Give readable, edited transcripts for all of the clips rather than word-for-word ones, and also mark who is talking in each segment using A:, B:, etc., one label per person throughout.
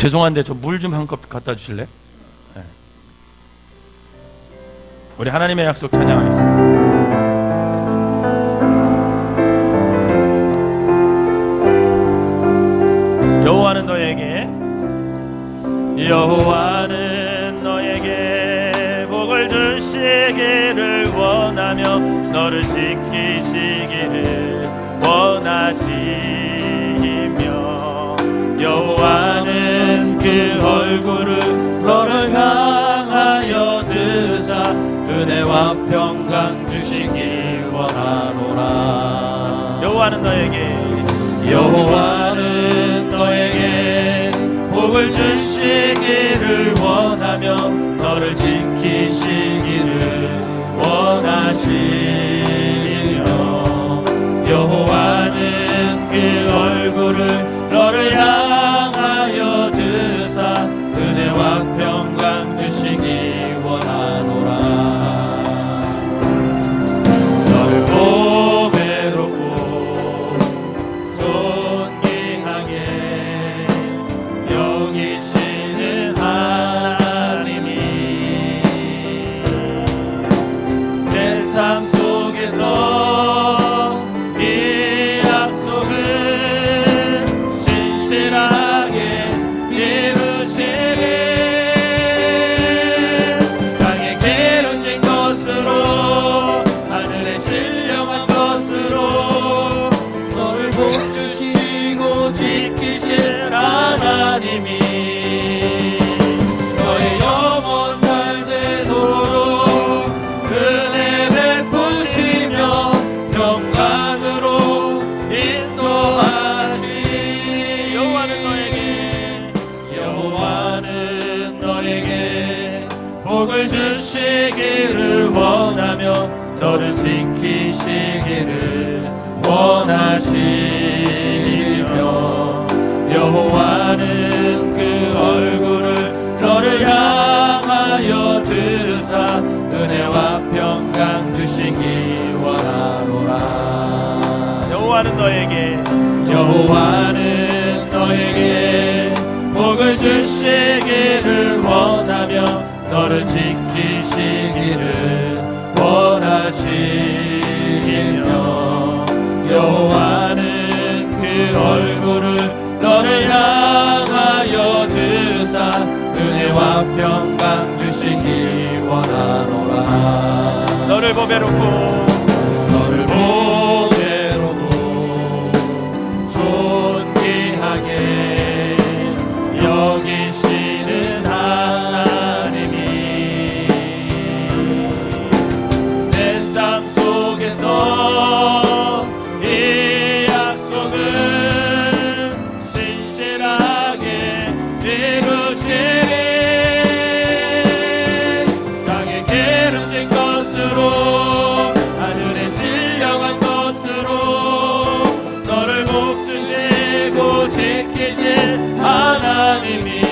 A: 죄송한데 저 물 좀 한 컵 갖다 주실래요? 네. 우리 하나님의 약속 찬양하겠습니다. 여호와는 너에게 복을 주시기를 원하며 너를 지키시기를 원하시며 여호와는 그 얼굴을 너를 향하여 드사 은혜와 평강 주시길 원하노라. 여호와는 너에게 복을 주시기를 원하며 너를 지키시기를 원하시며 여호와는 그 얼굴을 너를 향하여 드사 은혜와 평강 주시기 원하노라. 너를 보배롭고 존귀하게 여기시는 하나님이 내 삶 속에서 이 약속을 신실하게 이루시네. 땅에 기름진 것으로 하늘에 신령한 것으로 너를 복주시고 지키실 하나님이 너의 영혼 잘 되도록 은혜 베푸시며 평강으로 인도하시. 여호와는 너에게 복을 주시기를 원하며 너를 지키시기를 원하시며 여호와는 그 얼굴을 너를 향하여 드사 은혜와 평강 주시기 원하노라. 여호와는 너에게 복을 주시기를 원하며 너를 지키시기를 원하시며 여호와는 그 얼굴을 너를 향하여 드사 은혜와 평강 주시기 원하노라. 너를 보배롭고 존귀하게 여기시는 하나님이 내 삶 속에서 이 약속을 신실하게 이루시리. 땅에 기름진 것으로 하늘에 신령한 것으로 너를 복주시고 지키실 하나님이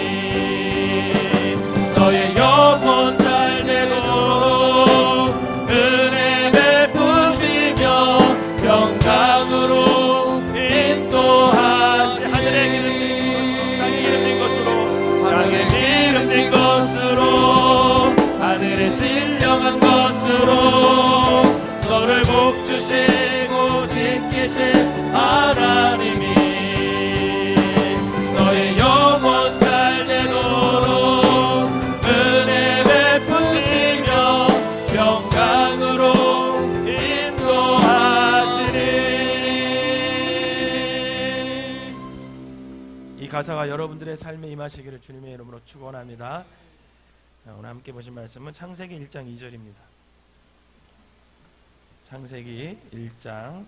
A: 너의 영혼 잘 되도록 은혜 베푸시며 평강으로 인도하시. 하늘에 기름진 것으로 하늘에 신령한 것으로 너를 복주시고 지키실 하나님이 너의 영혼 잘 되도록 은혜 베푸시며 평강으로 인도하시리. 이 가사가 여러분들의 삶에 임하시기를 주님의 이름으로 축원합니다. 오늘 함께 보신 말씀은 창세기 1장 2절입니다. 창세기 1장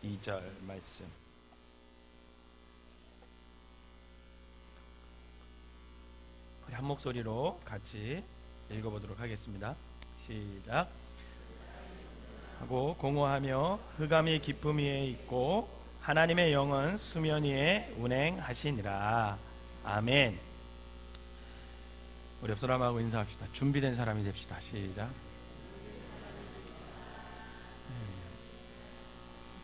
A: 2절 말씀. 우리 한 목소리로 같이 읽어보도록 하겠습니다. 시작. 하고 공허하며 흑암이 깊음 위에 있고 하나님의 영은 수면 위에 운행하시니라. 아멘. 우리 옆 사람하고 인사합시다. 준비된 사람이 됩시다. 시작.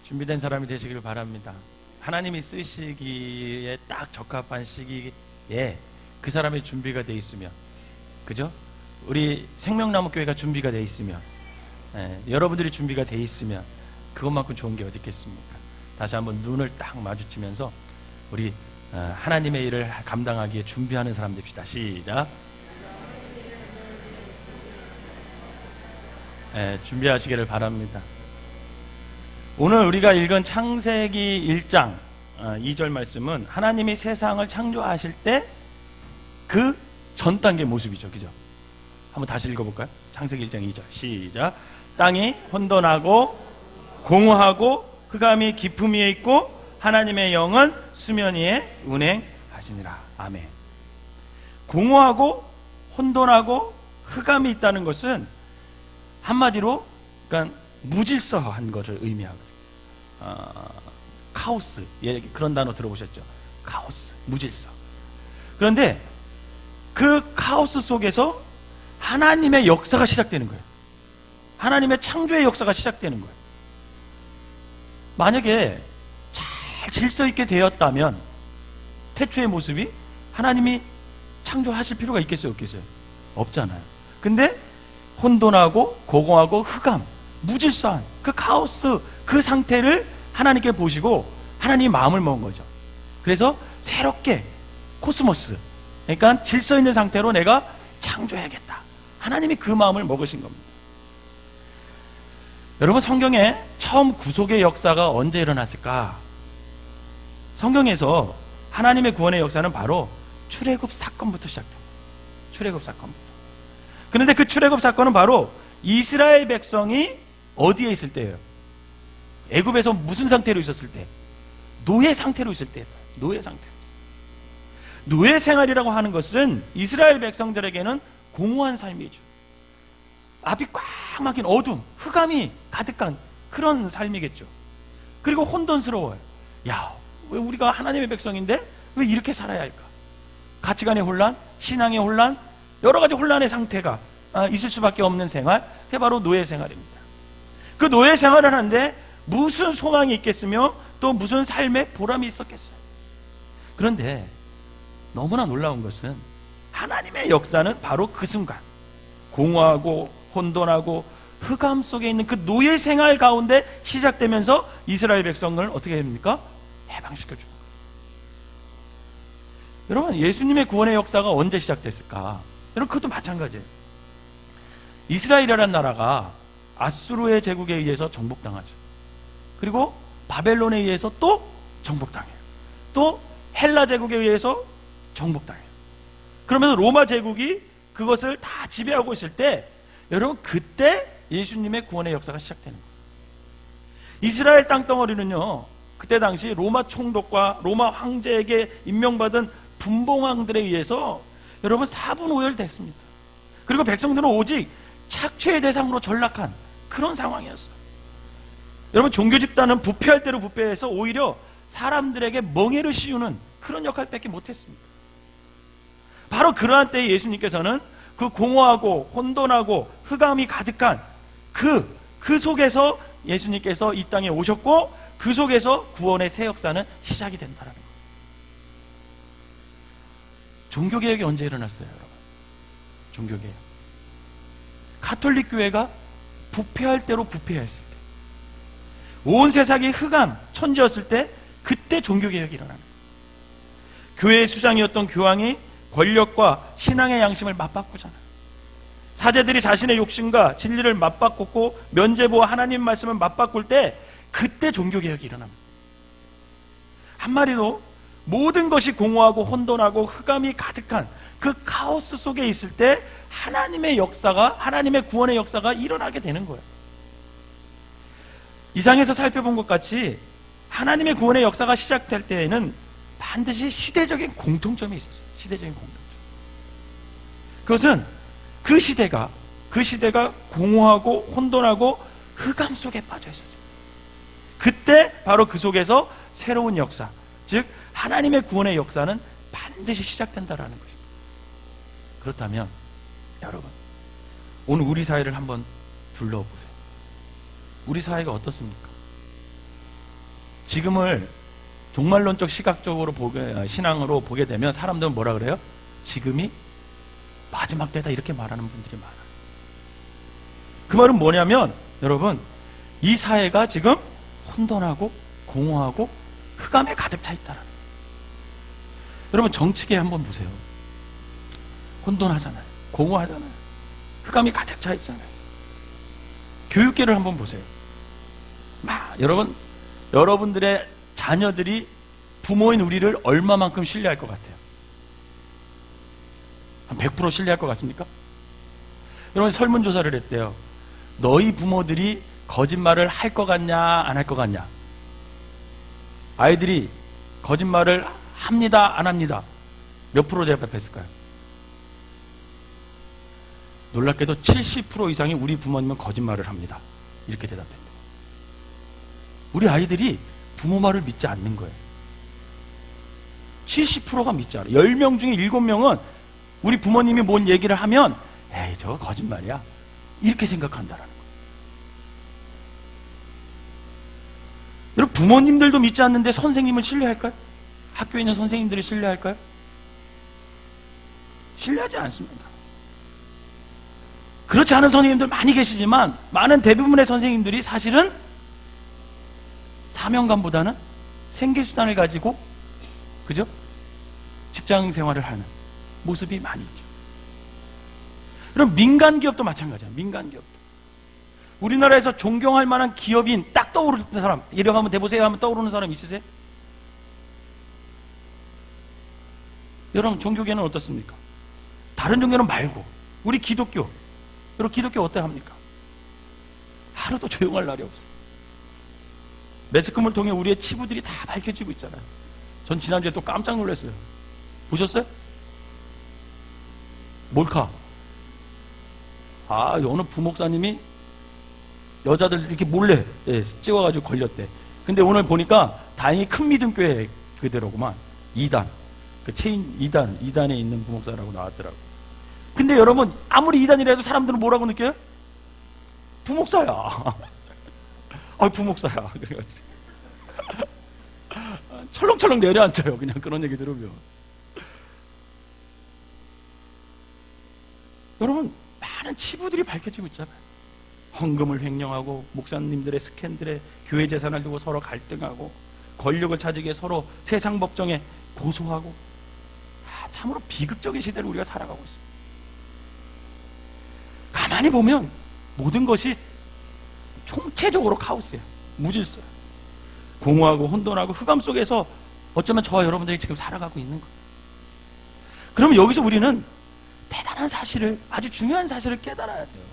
A: 준비된 사람이 되시길 바랍니다. 하나님이 쓰시기에 딱 적합한 시기에 그 사람의 준비가 돼 있으면, 그죠? 우리 생명나무 교회가 준비가 돼 있으면, 여러분들이 준비가 돼 있으면 그것만큼 좋은 게 어디 있겠습니까? 다시 한번 눈을 딱 마주치면서 우리 하나님의 일을 감당하기에 준비하는 사람 됩시다. 시작. 준비하시기를 바랍니다. 오늘 우리가 읽은 창세기 1장 2절 말씀은 하나님이 세상을 창조하실 때 그 전 단계 모습이죠. 그죠? 한번 다시 읽어볼까요? 창세기 1장 2절 시작. 땅이 혼돈하고 공허하고 흑암이 깊음 위에 있고 하나님의 영은 수면 위에 운행하시니라. 아멘. 공허하고 혼돈하고 흑암이 있다는 것은 한마디로 그러니까 무질서한 것을 의미하거든요. 카오스, 그런 단어 들어보셨죠? 카오스, 무질서. 그런데 그 카오스 속에서 하나님의 역사가 시작되는 거예요. 하나님의 창조의 역사가 시작되는 거예요. 만약에 잘 질서 있게 되었다면 태초의 모습이 하나님이 창조하실 필요가 있겠어요, 없겠어요? 없잖아요. 근데 혼돈하고 공허하고 흑암, 무질서한 그 카오스, 그 상태를 하나님께 보시고 하나님이 마음을 먹은 거죠. 그래서 새롭게 코스모스, 그러니까 질서 있는 상태로 내가 창조해야겠다. 하나님이 그 마음을 먹으신 겁니다. 여러분, 성경에 처음 구속의 역사가 언제 일어났을까? 성경에서 하나님의 구원의 역사는 바로 출애굽 사건부터 시작됩니다. 출애굽 사건부터. 그런데 그 출애굽 사건은 바로 이스라엘 백성이 어디에 있을 때예요? 애굽에서 무슨 상태로 있었을 때? 노예 상태로 있을 때예요. 노예 상태. 노예 생활이라고 하는 것은 이스라엘 백성들에게는 공허한 삶이죠. 앞이 꽉 막힌 어둠, 흑암이 가득한 그런 삶이겠죠. 그리고 혼돈스러워요. 야, 왜 우리가 하나님의 백성인데 왜 이렇게 살아야 할까? 가치관의 혼란, 신앙의 혼란, 여러 가지 혼란의 상태가 있을 수밖에 없는 생활, 그게 바로 노예 생활입니다. 그 노예 생활을 하는데 무슨 소망이 있겠으며 또 무슨 삶의 보람이 있었겠어요. 그런데 너무나 놀라운 것은 하나님의 역사는 바로 그 순간 공허하고 혼돈하고 흑암 속에 있는 그 노예 생활 가운데 시작되면서 이스라엘 백성을 어떻게 합니까? 해방시켜 줍니다. 여러분, 예수님의 구원의 역사가 언제 시작됐을까? 여러분, 그것도 마찬가지예요. 이스라엘이라는 나라가 아수르의 제국에 의해서 정복당하죠. 그리고 바벨론에 의해서 또 정복당해요. 또 헬라 제국에 의해서 정복당해요. 그러면서 로마 제국이 그것을 다 지배하고 있을 때, 여러분, 그때 예수님의 구원의 역사가 시작되는 거예요. 이스라엘 땅덩어리는요, 그때 당시 로마 총독과 로마 황제에게 임명받은 분봉왕들에 의해서 여러분 사분오열됐습니다. 그리고 백성들은 오직 착취의 대상으로 전락한 그런 상황이었어요. 여러분, 종교 집단은 부패할 대로 부패해서 오히려 사람들에게 멍해를 씌우는 그런 역할밖에 못했습니다. 바로 그러한 때에 예수님께서는 그 공허하고 혼돈하고 흑암이 가득한 그 속에서 예수님께서 이 땅에 오셨고, 그 속에서 구원의 새 역사는 시작이 된다는 거예요. 종교개혁이 언제 일어났어요, 여러분? 종교개혁. 가톨릭 교회가 부패할 대로 부패했을 때, 온 세상이 흑암, 천지였을 때, 그때 종교개혁이 일어납니다. 교회의 수장이었던 교황이 권력과 신앙의 양심을 맞바꾸잖아요. 사제들이 자신의 욕심과 진리를 맞바꾸고 면죄부와 하나님 말씀을 맞바꿀 때, 그때 종교개혁이 일어납니다. 한마디로 모든 것이 공허하고 혼돈하고 흑암이 가득한 그 카오스 속에 있을 때 하나님의 역사가, 하나님의 구원의 역사가 일어나게 되는 거예요. 이상에서 살펴본 것 같이 하나님의 구원의 역사가 시작될 때에는 반드시 시대적인 공통점이 있었어요. 시대적인 공통점. 그것은 그 시대가 공허하고 혼돈하고 흑암 속에 빠져 있었어요. 그때 바로 그 속에서 새로운 역사, 즉 하나님의 구원의 역사는 반드시 시작된다라는 것입니다. 그렇다면 여러분, 오늘 우리 사회를 한번 둘러보세요. 우리 사회가 어떻습니까? 지금을 종말론적 시각적으로 신앙으로 보게 되면 사람들은 뭐라 그래요? 지금이 마지막 때다 이렇게 말하는 분들이 많아요. 그 말은 뭐냐면 여러분, 이 사회가 지금 혼돈하고 공허하고 흑암에 가득 차 있다는 거예요. 여러분, 정치계 한번 보세요. 혼돈하잖아요. 공허하잖아요. 흑암이 가득 차 있잖아요. 교육계를 한번 보세요. 여러분들의 자녀들이 부모인 우리를 얼마만큼 신뢰할 것 같아요? 한 100% 신뢰할 것 같습니까? 여러분, 설문조사를 했대요. 너희 부모들이 거짓말을 할 것 같냐, 안 할 것 같냐? 아이들이 거짓말을 합니다, 안 합니다? 몇 프로 대답했을까요? 놀랍게도 70% 이상이 우리 부모님은 거짓말을 합니다. 이렇게 대답했대요. 우리 아이들이 부모 말을 믿지 않는 거예요. 70%가 믿지 않아요. 10명 중에 7명은 우리 부모님이 뭔 얘기를 하면 에이, 저거 거짓말이야. 이렇게 생각한다라는 거예요. 여러분, 부모님들도 믿지 않는데 선생님을 신뢰할까요? 학교에 있는 선생님들이 신뢰할까요? 신뢰하지 않습니다. 그렇지 않은 선생님들 많이 계시지만 많은 대부분의 선생님들이 사실은 사명감보다는 생계수단을 가지고, 그죠? 직장 생활을 하는 모습이 많이 있죠. 그럼 민간기업도 마찬가지야. 민간기업도. 우리나라에서 존경할 만한 기업인 딱 떠오르는 사람, 이름 한번 대보세요 하면 떠오르는 사람 있으세요? 여러분, 종교계는 어떻습니까? 다른 종교는 말고 우리 기독교, 여러분 기독교 어때 합니까? 하루도 조용할 날이 없어요. 매스컴을 통해 우리의 치부들이 다 밝혀지고 있잖아요. 전 지난주에 또 깜짝 놀랐어요. 보셨어요? 몰카. 어느 부목사님이 여자들 이렇게 몰래 찍어가지고 걸렸대. 근데 오늘 보니까 다행히 큰 믿음교회 그대로구만. 2단. 그 체인 2단에 있는 부목사라고 나왔더라고. 근데 여러분, 아무리 2단이라도 사람들은 뭐라고 느껴요? 부목사야. 부목사야. 그래가지고 철렁철렁 내려앉아요. 그냥 그런 얘기 들으면. 여러분, 많은 치부들이 밝혀지고 있잖아요. 헌금을 횡령하고 목사님들의 스캔들에 교회 재산을 두고 서로 갈등하고 권력을 찾기 위해 서로 세상 법정에 고소하고, 참으로 비극적인 시대를 우리가 살아가고 있습니다. 가만히 보면 모든 것이 총체적으로 카오스예요. 무질서예요. 공허하고 혼돈하고 흑암 속에서 어쩌면 저와 여러분들이 지금 살아가고 있는 거예요. 그러면 여기서 우리는 대단한 사실을, 아주 중요한 사실을 깨달아야 돼요.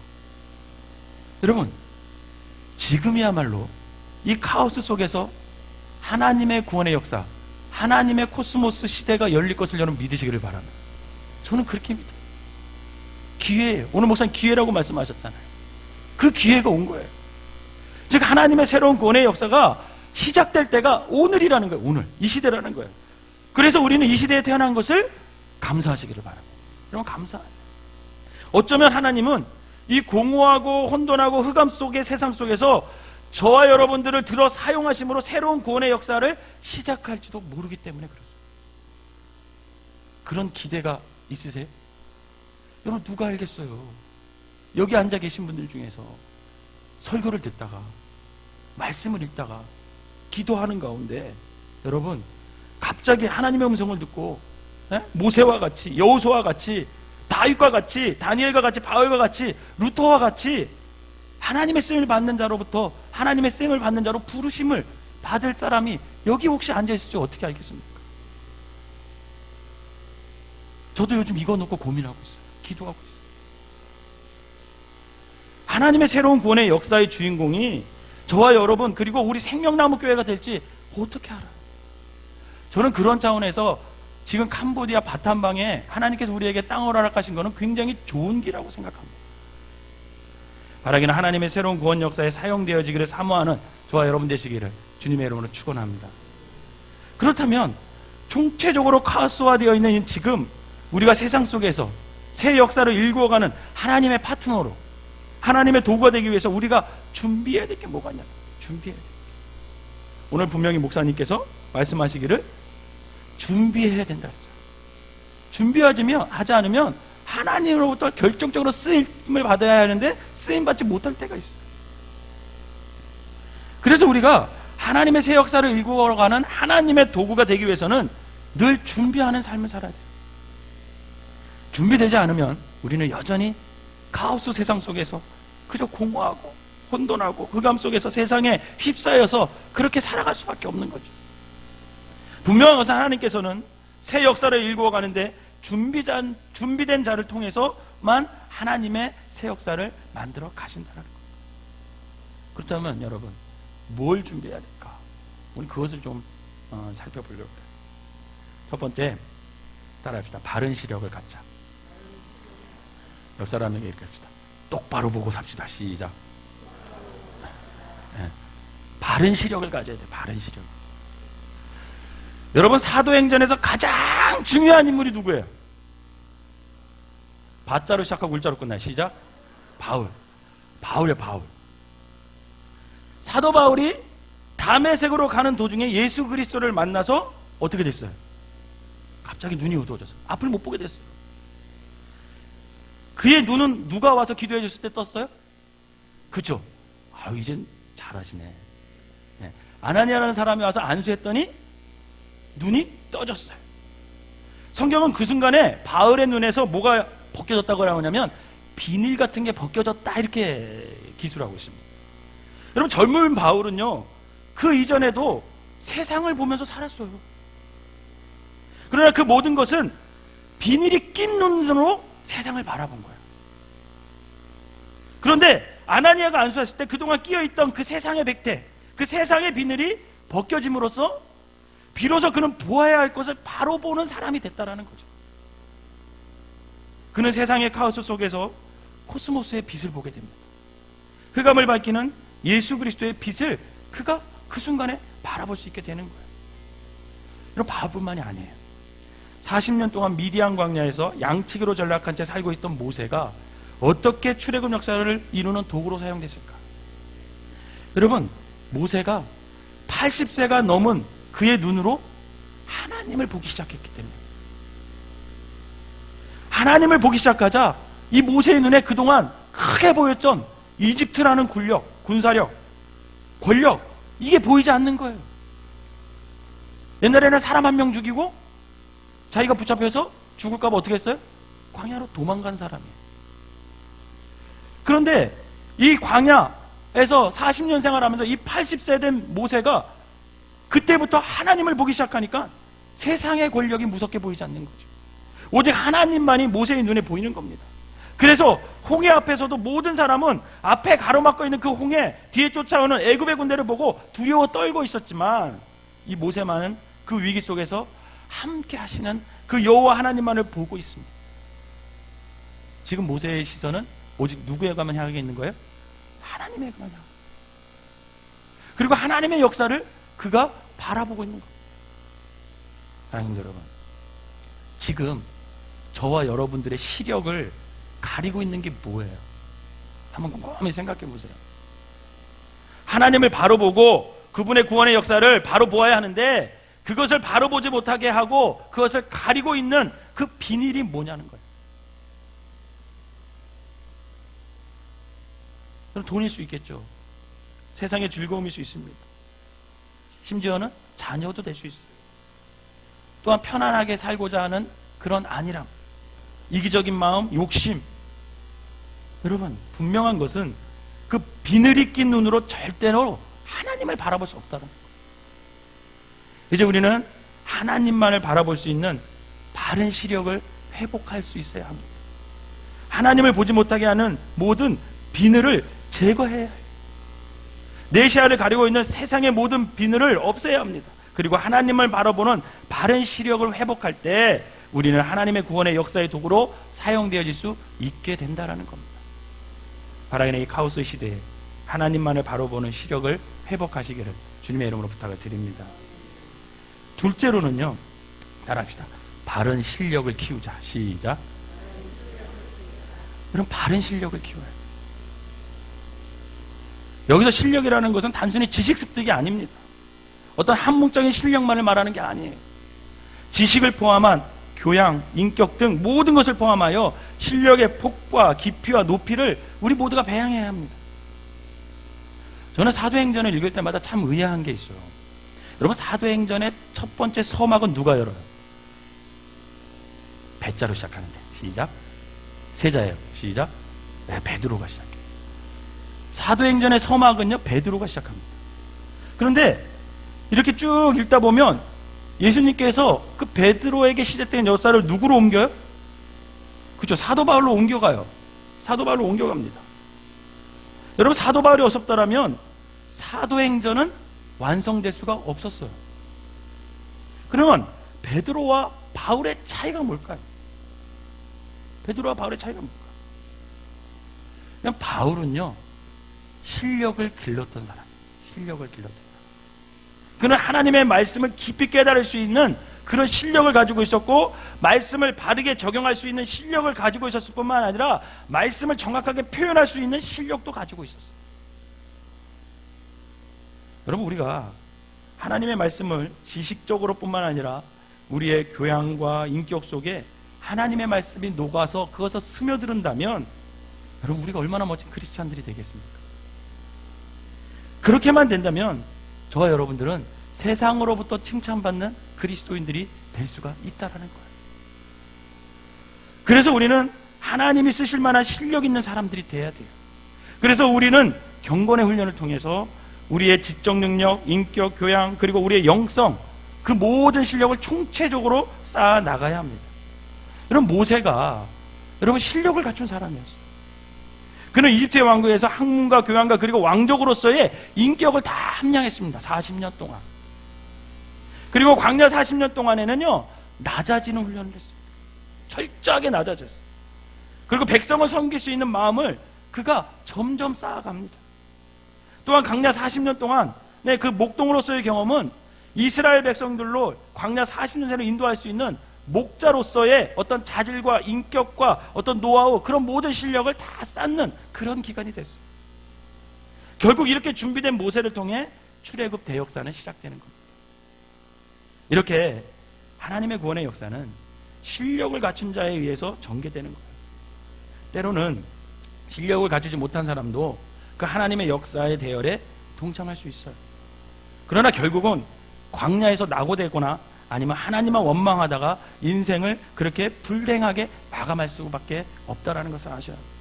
A: 여러분, 지금이야말로 이 카오스 속에서 하나님의 구원의 역사, 하나님의 코스모스 시대가 열릴 것을 여러분 믿으시기를 바랍니다. 저는 그렇게 믿어요. 기회예요. 오늘 목사님 기회라고 말씀하셨잖아요. 그 기회가 온 거예요. 즉 하나님의 새로운 구원의 역사가 시작될 때가 오늘이라는 거예요. 오늘 이 시대라는 거예요. 그래서 우리는 이 시대에 태어난 것을 감사하시기를 바랍니다. 여러분, 감사하세요. 어쩌면 하나님은 이 공허하고 혼돈하고 흑암 속의 세상 속에서 저와 여러분들을 들어 사용하심으로 새로운 구원의 역사를 시작할지도 모르기 때문에 그렇습니다. 그런 기대가 있으세요? 여러분, 누가 알겠어요? 여기 앉아 계신 분들 중에서 설교를 듣다가 말씀을 읽다가 기도하는 가운데 여러분, 갑자기 하나님의 음성을 듣고 모세와 같이, 여호수아와 같이, 다윗과 같이, 다니엘과 같이, 바울과 같이, 루터와 같이 하나님의 쓰임을 받는 자로부터 하나님의 쓰임을 받는 자로 부르심을 받을 사람이 여기 혹시 앉아있을지 어떻게 알겠습니까? 저도 요즘 이거 놓고 고민하고 있어요. 기도하고 있어요. 하나님의 새로운 구원의 역사의 주인공이 저와 여러분 그리고 우리 생명나무 교회가 될지 어떻게 알아요? 저는 그런 차원에서 지금 캄보디아 바탄방에 하나님께서 우리에게 땅을 허락하신 것은 굉장히 좋은 길이라고 생각합니다. 바라기는 하나님의 새로운 구원 역사에 사용되어지기를 사모하는 저와 여러분 되시기를 주님의 이름으로 축원합니다. 그렇다면 총체적으로 카오스화되어 있는 지금 우리가 세상 속에서 새 역사를 일구어가는 하나님의 파트너로, 하나님의 도구가 되기 위해서 우리가 준비해야 될 게 뭐가 있냐? 준비해야 될 게. 오늘 분명히 목사님께서 말씀하시기를 준비해야 된다 그랬죠. 준비하지 않으면 하나님으로부터 결정적으로 쓰임을 받아야 하는데 쓰임받지 못할 때가 있어요. 그래서 우리가 하나님의 새 역사를 일구어가는 하나님의 도구가 되기 위해서는 늘 준비하는 삶을 살아야 돼요. 준비되지 않으면 우리는 여전히 카오스 세상 속에서 그저 공허하고 혼돈하고 흑암 속에서 세상에 휩싸여서 그렇게 살아갈 수밖에 없는 거죠. 분명한 것은 하나님께서는 새 역사를 일구어 가는데 준비된 자를 통해서만 하나님의 새 역사를 만들어 가신다는 거예요. 그렇다면 여러분, 뭘 준비해야 될까? 우리 그것을 좀 살펴보려고 해요. 첫 번째, 따라합시다. 바른 시력을 갖자. 옆 사람에게 이렇게 합시다. 똑바로 보고 삽시다. 시작. 네. 바른 시력을 가져야 돼요. 바른 시력. 여러분, 사도행전에서 가장 중요한 인물이 누구예요? 바자로 시작하고 울자로 끝나요. 시작. 바울이에요. 바울. 사도 바울이 다메섹으로 가는 도중에 예수 그리스도를 만나서 어떻게 됐어요? 갑자기 눈이 어두워졌어요. 앞을 못 보게 됐어요. 그의 눈은 누가 와서 기도해 줬을 때 떴어요? 그쵸? 이젠 잘하시네. 네. 아나니아라는 사람이 와서 안수했더니 눈이 떠졌어요. 성경은 그 순간에 바울의 눈에서 뭐가 벗겨졌다고 하냐면 비닐 같은 게 벗겨졌다 이렇게 기술하고 있습니다. 여러분, 젊은 바울은요, 그 이전에도 세상을 보면서 살았어요. 그러나 그 모든 것은 비닐이 낀 눈으로 세상을 바라본 거예요. 그런데 아나니아가 안수했을 때 그동안 끼어있던 그 세상의 백태, 그 세상의 비늘이 벗겨짐으로써 비로소 그는 보아야 할 것을 바로 보는 사람이 됐다라는 거죠. 그는 세상의 카오스 속에서 코스모스의 빛을 보게 됩니다. 흑암을 밝히는 예수 그리스도의 빛을 그가 그 순간에 바라볼 수 있게 되는 거예요. 이런 바울뿐만이 아니에요. 40년 동안 미디안 광야에서 양치기로 전락한 채 살고 있던 모세가 어떻게 출애굽 역사를 이루는 도구로 사용됐을까? 여러분, 모세가 80세가 넘은 그의 눈으로 하나님을 보기 시작했기 때문에, 하나님을 보기 시작하자 이 모세의 눈에 그동안 크게 보였던 이집트라는 군사력, 권력, 이게 보이지 않는 거예요. 옛날에는 사람 한 명 죽이고 자기가 붙잡혀서 죽을까 봐 어떻게 했어요? 광야로 도망간 사람이에요. 그런데 이 광야에서 40년 생활하면서 이 80세 된 모세가 그때부터 하나님을 보기 시작하니까 세상의 권력이 무섭게 보이지 않는 거죠. 오직 하나님만이 모세의 눈에 보이는 겁니다. 그래서 홍해 앞에서도 모든 사람은 앞에 가로막고 있는 그 홍해 뒤에 쫓아오는 애굽의 군대를 보고 두려워 떨고 있었지만 이 모세만은 그 위기 속에서 함께 하시는 그 여호와 하나님만을 보고 있습니다. 지금 모세의 시선은 오직 누구에게만 향해 있는 거예요? 하나님에게만 향해. 그리고 하나님의 역사를 그가 바라보고 있는 겁니다. 사랑하는 여러분, 지금 저와 여러분들의 시력을 가리고 있는 게 뭐예요? 한번 곰곰이 생각해 보세요. 하나님을 바로 보고 그분의 구원의 역사를 바로 보아야 하는데 그것을 바로 보지 못하게 하고 그것을 가리고 있는 그 비닐이 뭐냐는 거예요. 그럼 돈일 수 있겠죠. 세상의 즐거움일 수 있습니다. 심지어는 자녀도 될 수 있어요. 또한 편안하게 살고자 하는 그런 안일함, 이기적인 마음, 욕심. 여러분, 분명한 것은 그 비늘이 낀 눈으로 절대로 하나님을 바라볼 수 없다는 거예요. 이제 우리는 하나님만을 바라볼 수 있는 바른 시력을 회복할 수 있어야 합니다. 하나님을 보지 못하게 하는 모든 비늘을 제거해야 해요. 내 시야를 가리고 있는 세상의 모든 비늘을 없애야 합니다. 그리고 하나님을 바라보는 바른 시력을 회복할 때 우리는 하나님의 구원의 역사의 도구로 사용되어질 수 있게 된다는 겁니다. 바라기는 이 카오스 시대에 하나님만을 바라보는 시력을 회복하시기를 주님의 이름으로 부탁을 드립니다. 둘째로는요, 따라합시다. 바른 실력을 키우자. 시작. 그럼 바른 실력을 키워요. 여기서 실력이라는 것은 단순히 지식 습득이 아닙니다. 어떤 한문적인 실력만을 말하는 게 아니에요. 지식을 포함한 교양, 인격 등 모든 것을 포함하여 실력의 폭과 깊이와 높이를 우리 모두가 배양해야 합니다. 저는 사도행전을 읽을 때마다 참 의아한 게 있어요. 여러분, 사도행전의 첫 번째 서막은 누가 열어요? 배자로 시작하는데. 시작. 세자예요. 시작. 네, 베드로가 시작해요. 사도행전의 서막은요, 베드로가 시작합니다. 그런데 이렇게 쭉 읽다 보면 예수님께서 그 베드로에게 시작된 역사를 누구로 옮겨요? 그렇죠. 사도 바울로 옮겨가요. 사도 바울로 옮겨갑니다. 여러분, 사도 바울이 없었더라면 사도행전은 완성될 수가 없었어요. 그러면 베드로와 바울의 차이가 뭘까요? 베드로와 바울의 차이가 뭘까요? 그냥 바울은요, 실력을 길렀던 사람이에요. 실력을 길렀던 사람. 그는 하나님의 말씀을 깊이 깨달을 수 있는 그런 실력을 가지고 있었고, 말씀을 바르게 적용할 수 있는 실력을 가지고 있었을 뿐만 아니라 말씀을 정확하게 표현할 수 있는 실력도 가지고 있었어요. 여러분, 우리가 하나님의 말씀을 지식적으로 뿐만 아니라 우리의 교양과 인격 속에 하나님의 말씀이 녹아서 그것을 스며드는다면 여러분, 우리가 얼마나 멋진 크리스찬들이 되겠습니까? 그렇게만 된다면 저와 여러분들은 세상으로부터 칭찬받는 그리스도인들이 될 수가 있다라는 거예요. 그래서 우리는 하나님이 쓰실 만한 실력 있는 사람들이 돼야 돼요. 그래서 우리는 경건의 훈련을 통해서 우리의 지적 능력, 인격, 교양, 그리고 우리의 영성, 그 모든 실력을 총체적으로 쌓아 나가야 합니다. 여러분, 모세가 여러분 실력을 갖춘 사람이었어요. 그는 이집트의 왕국에서 학문가, 교양가, 그리고 왕족으로서의 인격을 다 함양했습니다. 40년 동안. 그리고 광야 40년 동안에는요, 낮아지는 훈련을 했어요. 철저하게 낮아졌어요. 그리고 백성을 섬길 수 있는 마음을 그가 점점 쌓아갑니다. 또한 광야 40년 동안 그 목동으로서의 경험은 이스라엘 백성들로 광야 40년을 인도할 수 있는 목자로서의 어떤 자질과 인격과 어떤 노하우, 그런 모든 실력을 다 쌓는 그런 기간이 됐어요. 결국 이렇게 준비된 모세를 통해 출애굽 대역사는 시작되는 겁니다. 이렇게 하나님의 구원의 역사는 실력을 갖춘 자에 의해서 전개되는 거예요. 때로는 실력을 갖추지 못한 사람도 그 하나님의 역사의 대열에 동참할 수 있어요. 그러나 결국은 광야에서 낙오되거나 아니면 하나님만 원망하다가 인생을 그렇게 불행하게 마감할 수밖에 없다라는 것을 아셔야 합니다.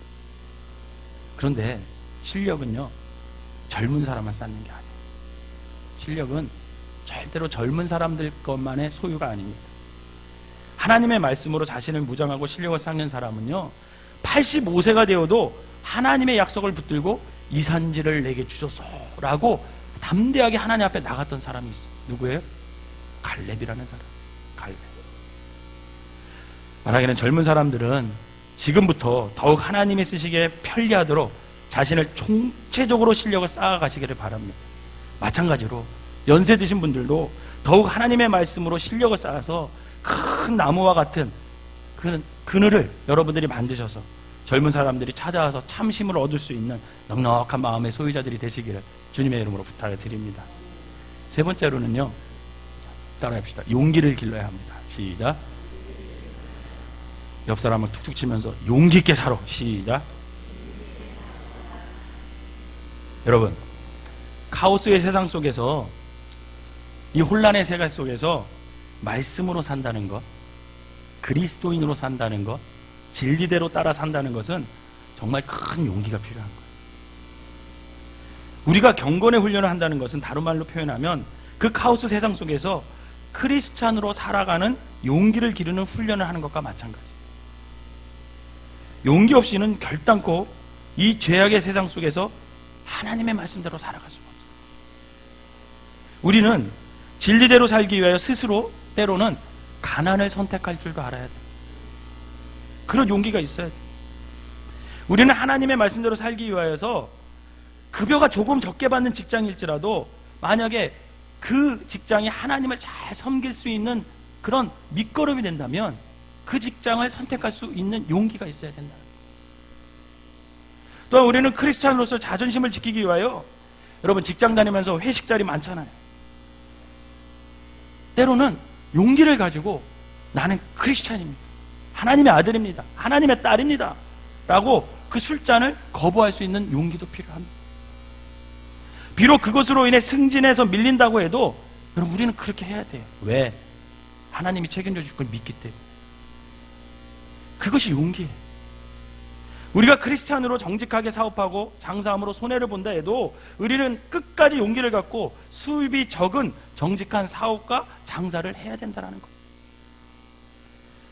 A: 그런데 실력은요, 젊은 사람만 쌓는 게 아니에요. 실력은 절대로 젊은 사람들 것만의 소유가 아닙니다. 하나님의 말씀으로 자신을 무장하고 실력을 쌓는 사람은요, 85세가 되어도 하나님의 약속을 붙들고 이 산지를 내게 주소서라고 담대하게 하나님 앞에 나갔던 사람이 있어요. 누구예요? 갈렙이라는 사람. 갈렙. 말하기는 젊은 사람들은 지금부터 더욱 하나님이 쓰시기에 편리하도록 자신을 총체적으로 실력을 쌓아가시기를 바랍니다. 마찬가지로 연세 드신 분들도 더욱 하나님의 말씀으로 실력을 쌓아서 큰 나무와 같은 그 그늘을 여러분들이 만드셔서 젊은 사람들이 찾아와서 참심을 얻을 수 있는 넉넉한 마음의 소유자들이 되시기를 주님의 이름으로 부탁을 드립니다. 세 번째로는요, 따라합시다. 용기를 길러야 합니다. 시작. 옆 사람을 툭툭 치면서 용기 있게 살아. 시작. 여러분, 카오스의 세상 속에서, 이 혼란의 세계 속에서 말씀으로 산다는 것, 그리스도인으로 산다는 것, 진리대로 따라 산다는 것은 정말 큰 용기가 필요한 거예요. 우리가 경건의 훈련을 한다는 것은 다른 말로 표현하면 그 카오스 세상 속에서 크리스찬으로 살아가는 용기를 기르는 훈련을 하는 것과 마찬가지예요. 용기 없이는 결단코 이 죄악의 세상 속에서 하나님의 말씀대로 살아갈 수가 없어요. 우리는 진리대로 살기 위하여 스스로 때로는 가난을 선택할 줄도 알아야 돼요. 그런 용기가 있어야 돼요. 우리는 하나님의 말씀대로 살기 위하여서 급여가 조금 적게 받는 직장일지라도 만약에 그 직장이 하나님을 잘 섬길 수 있는 그런 밑거름이 된다면 그 직장을 선택할 수 있는 용기가 있어야 된다. 또한 우리는 크리스찬으로서 자존심을 지키기 위하여, 여러분 직장 다니면서 회식 자리 많잖아요. 때로는 용기를 가지고 나는 크리스찬입니다, 하나님의 아들입니다, 하나님의 딸입니다 라고 그 술잔을 거부할 수 있는 용기도 필요합니다. 비록 그것으로 인해 승진해서 밀린다고 해도 여러분, 우리는 그렇게 해야 돼요. 왜? 하나님이 책임져 줄 걸 믿기 때문에. 그것이 용기예요. 우리가 크리스찬으로 정직하게 사업하고 장사함으로 손해를 본다 해도 우리는 끝까지 용기를 갖고 수입이 적은 정직한 사업과 장사를 해야 된다는 거예요.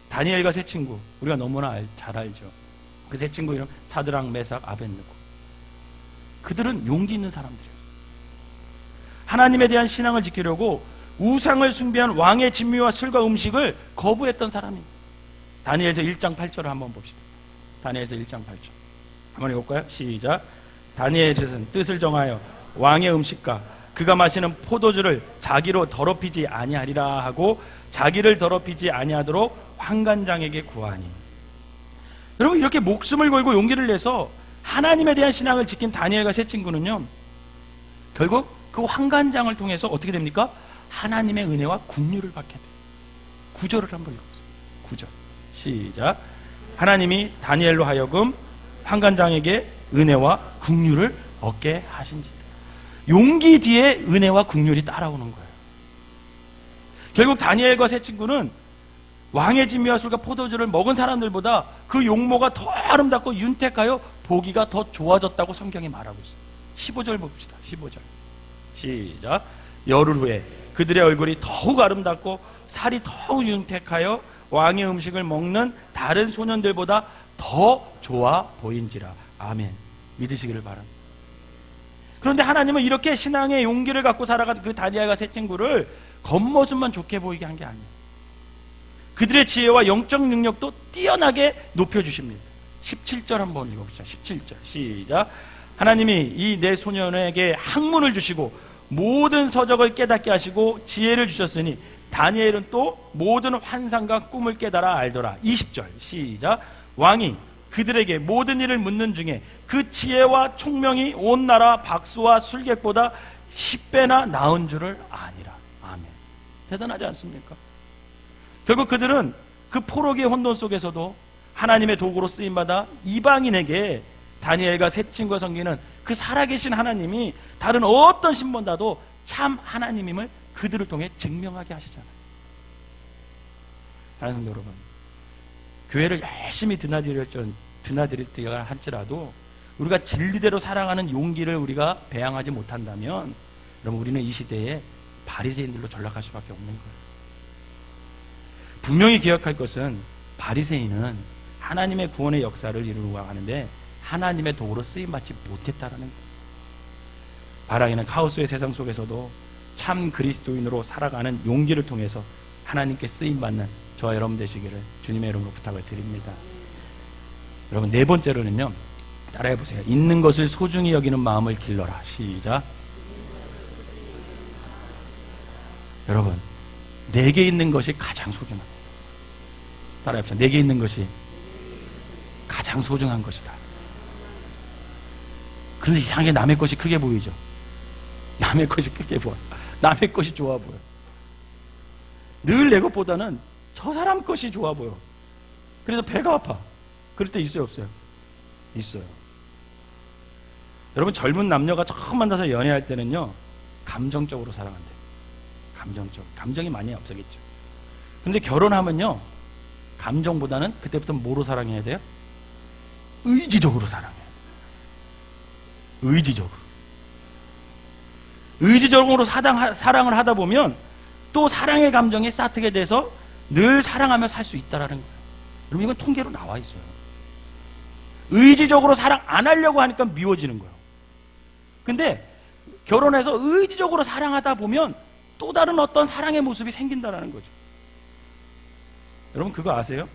A: 다니엘과 세 친구, 우리가 너무나 잘 알죠. 그 세 친구 이름 사드락, 메삭, 아벳느고. 그들은 용기 있는 사람들이었어요. 하나님에 대한 신앙을 지키려고 우상을 숭배한 왕의 진미와 술과 음식을 거부했던 사람입니다. 다니엘서 1장 8절을 한번 봅시다. 다니엘서 1장 8절 한번 읽어볼까요? 시작. 다니엘의 뜻은 뜻을 정하여 왕의 음식과 그가 마시는 포도주를 자기로 더럽히지 아니하리라 하고 자기를 더럽히지 아니하도록 환관장에게 구하니. 여러분, 이렇게 목숨을 걸고 용기를 내서 하나님에 대한 신앙을 지킨 다니엘과 세 친구는요, 결국 그 환관장을 통해서 어떻게 됩니까? 하나님의 은혜와 긍휼을 받게 돼요. 구절을 한번 읽어보세요. 9절 시작. 하나님이 다니엘로 하여금 환관장에게 은혜와 긍휼을 얻게 하신지. 용기 뒤에 은혜와 긍휼이 따라오는 거예요. 결국 다니엘과 세 친구는 왕의 진미와 술과 포도주를 먹은 사람들보다 그 용모가 더 아름답고 윤택하여 보기가 더 좋아졌다고 성경이 말하고 있어요. 15절 봅시다. 15절 시작. 열흘 후에 그들의 얼굴이 더욱 아름답고 살이 더욱 윤택하여 왕의 음식을 먹는 다른 소년들보다 더 좋아 보인지라. 아멘. 믿으시기를 바랍니다. 그런데 하나님은 이렇게 신앙의 용기를 갖고 살아간 그 다니엘과 세 친구를 겉모습만 좋게 보이게 한 게 아니에요. 그들의 지혜와 영적 능력도 뛰어나게 높여주십니다. 17절 한번 읽어보자. 17절 시작. 하나님이 이 네 소년에게 학문을 주시고 모든 서적을 깨닫게 하시고 지혜를 주셨으니 다니엘은 또 모든 환상과 꿈을 깨달아 알더라. 20절 시작. 왕이 그들에게 모든 일을 묻는 중에 그 지혜와 총명이 온 나라 박수와 술객보다 10배나 나은 줄을 아니라. 아멘. 대단하지 않습니까? 결국 그들은 그 포로기의 혼돈 속에서도 하나님의 도구로 쓰임받아 이방인에게 다니엘과 세 친구가 섬기는 그 살아계신 하나님이 다른 어떤 신보다도 참 하나님임을 그들을 통해 증명하게 하시잖아요. 사랑하는 성도 여러분, 교회를 열심히 드나들었다 할지라도 우리가 진리대로 살아가는 용기를 우리가 배양하지 못한다면 여러분, 우리는 이 시대에 바리새인들로 전락할 수밖에 없는 거예요. 분명히 기억할 것은 바리새인은 하나님의 구원의 역사를 이루려고 하는데 하나님의 도구로 쓰임받지 못했다라는 거예요. 바라기는 카오스의 세상 속에서도 참 그리스도인으로 살아가는 용기를 통해서 하나님께 쓰임받는 저와 여러분 되시기를 주님의 이름으로 부탁을 드립니다. 여러분, 네 번째로는요, 따라해보세요. 있는 것을 소중히 여기는 마음을 길러라. 시작. 여러분, 내게 있는 것이 가장 소중합니다. 따라해봅시다. 내게 있는 것이 가장 소중한 것이다. 그런데 이상하게 남의 것이 크게 보이죠. 남의 것이 크게 보여. 남의 것이 좋아 보여. 늘 내 것보다는 저 사람 것이 좋아 보여. 그래서 배가 아파. 그럴 때 있어요, 없어요? 있어요. 여러분, 젊은 남녀가 처음 만나서 연애할 때는요, 감정적으로 사랑한대요. 감정이 많이 앞서겠죠. 근데 결혼하면요, 감정보다는 그때부터 뭐로 사랑해야 돼요? 의지적으로 사랑해요. 의지적으로 사랑을 하다 보면 또 사랑의 감정이 쌓이게 돼서 늘 사랑하며 살 수 있다라는 거예요. 여러분, 이건 통계로 나와 있어요. 의지적으로 사랑 안 하려고 하니까 미워지는 거예요. 근데 결혼해서 의지적으로 사랑하다 보면 또 다른 어떤 사랑의 모습이 생긴다라는 거죠. 여러분, 그거 아세요?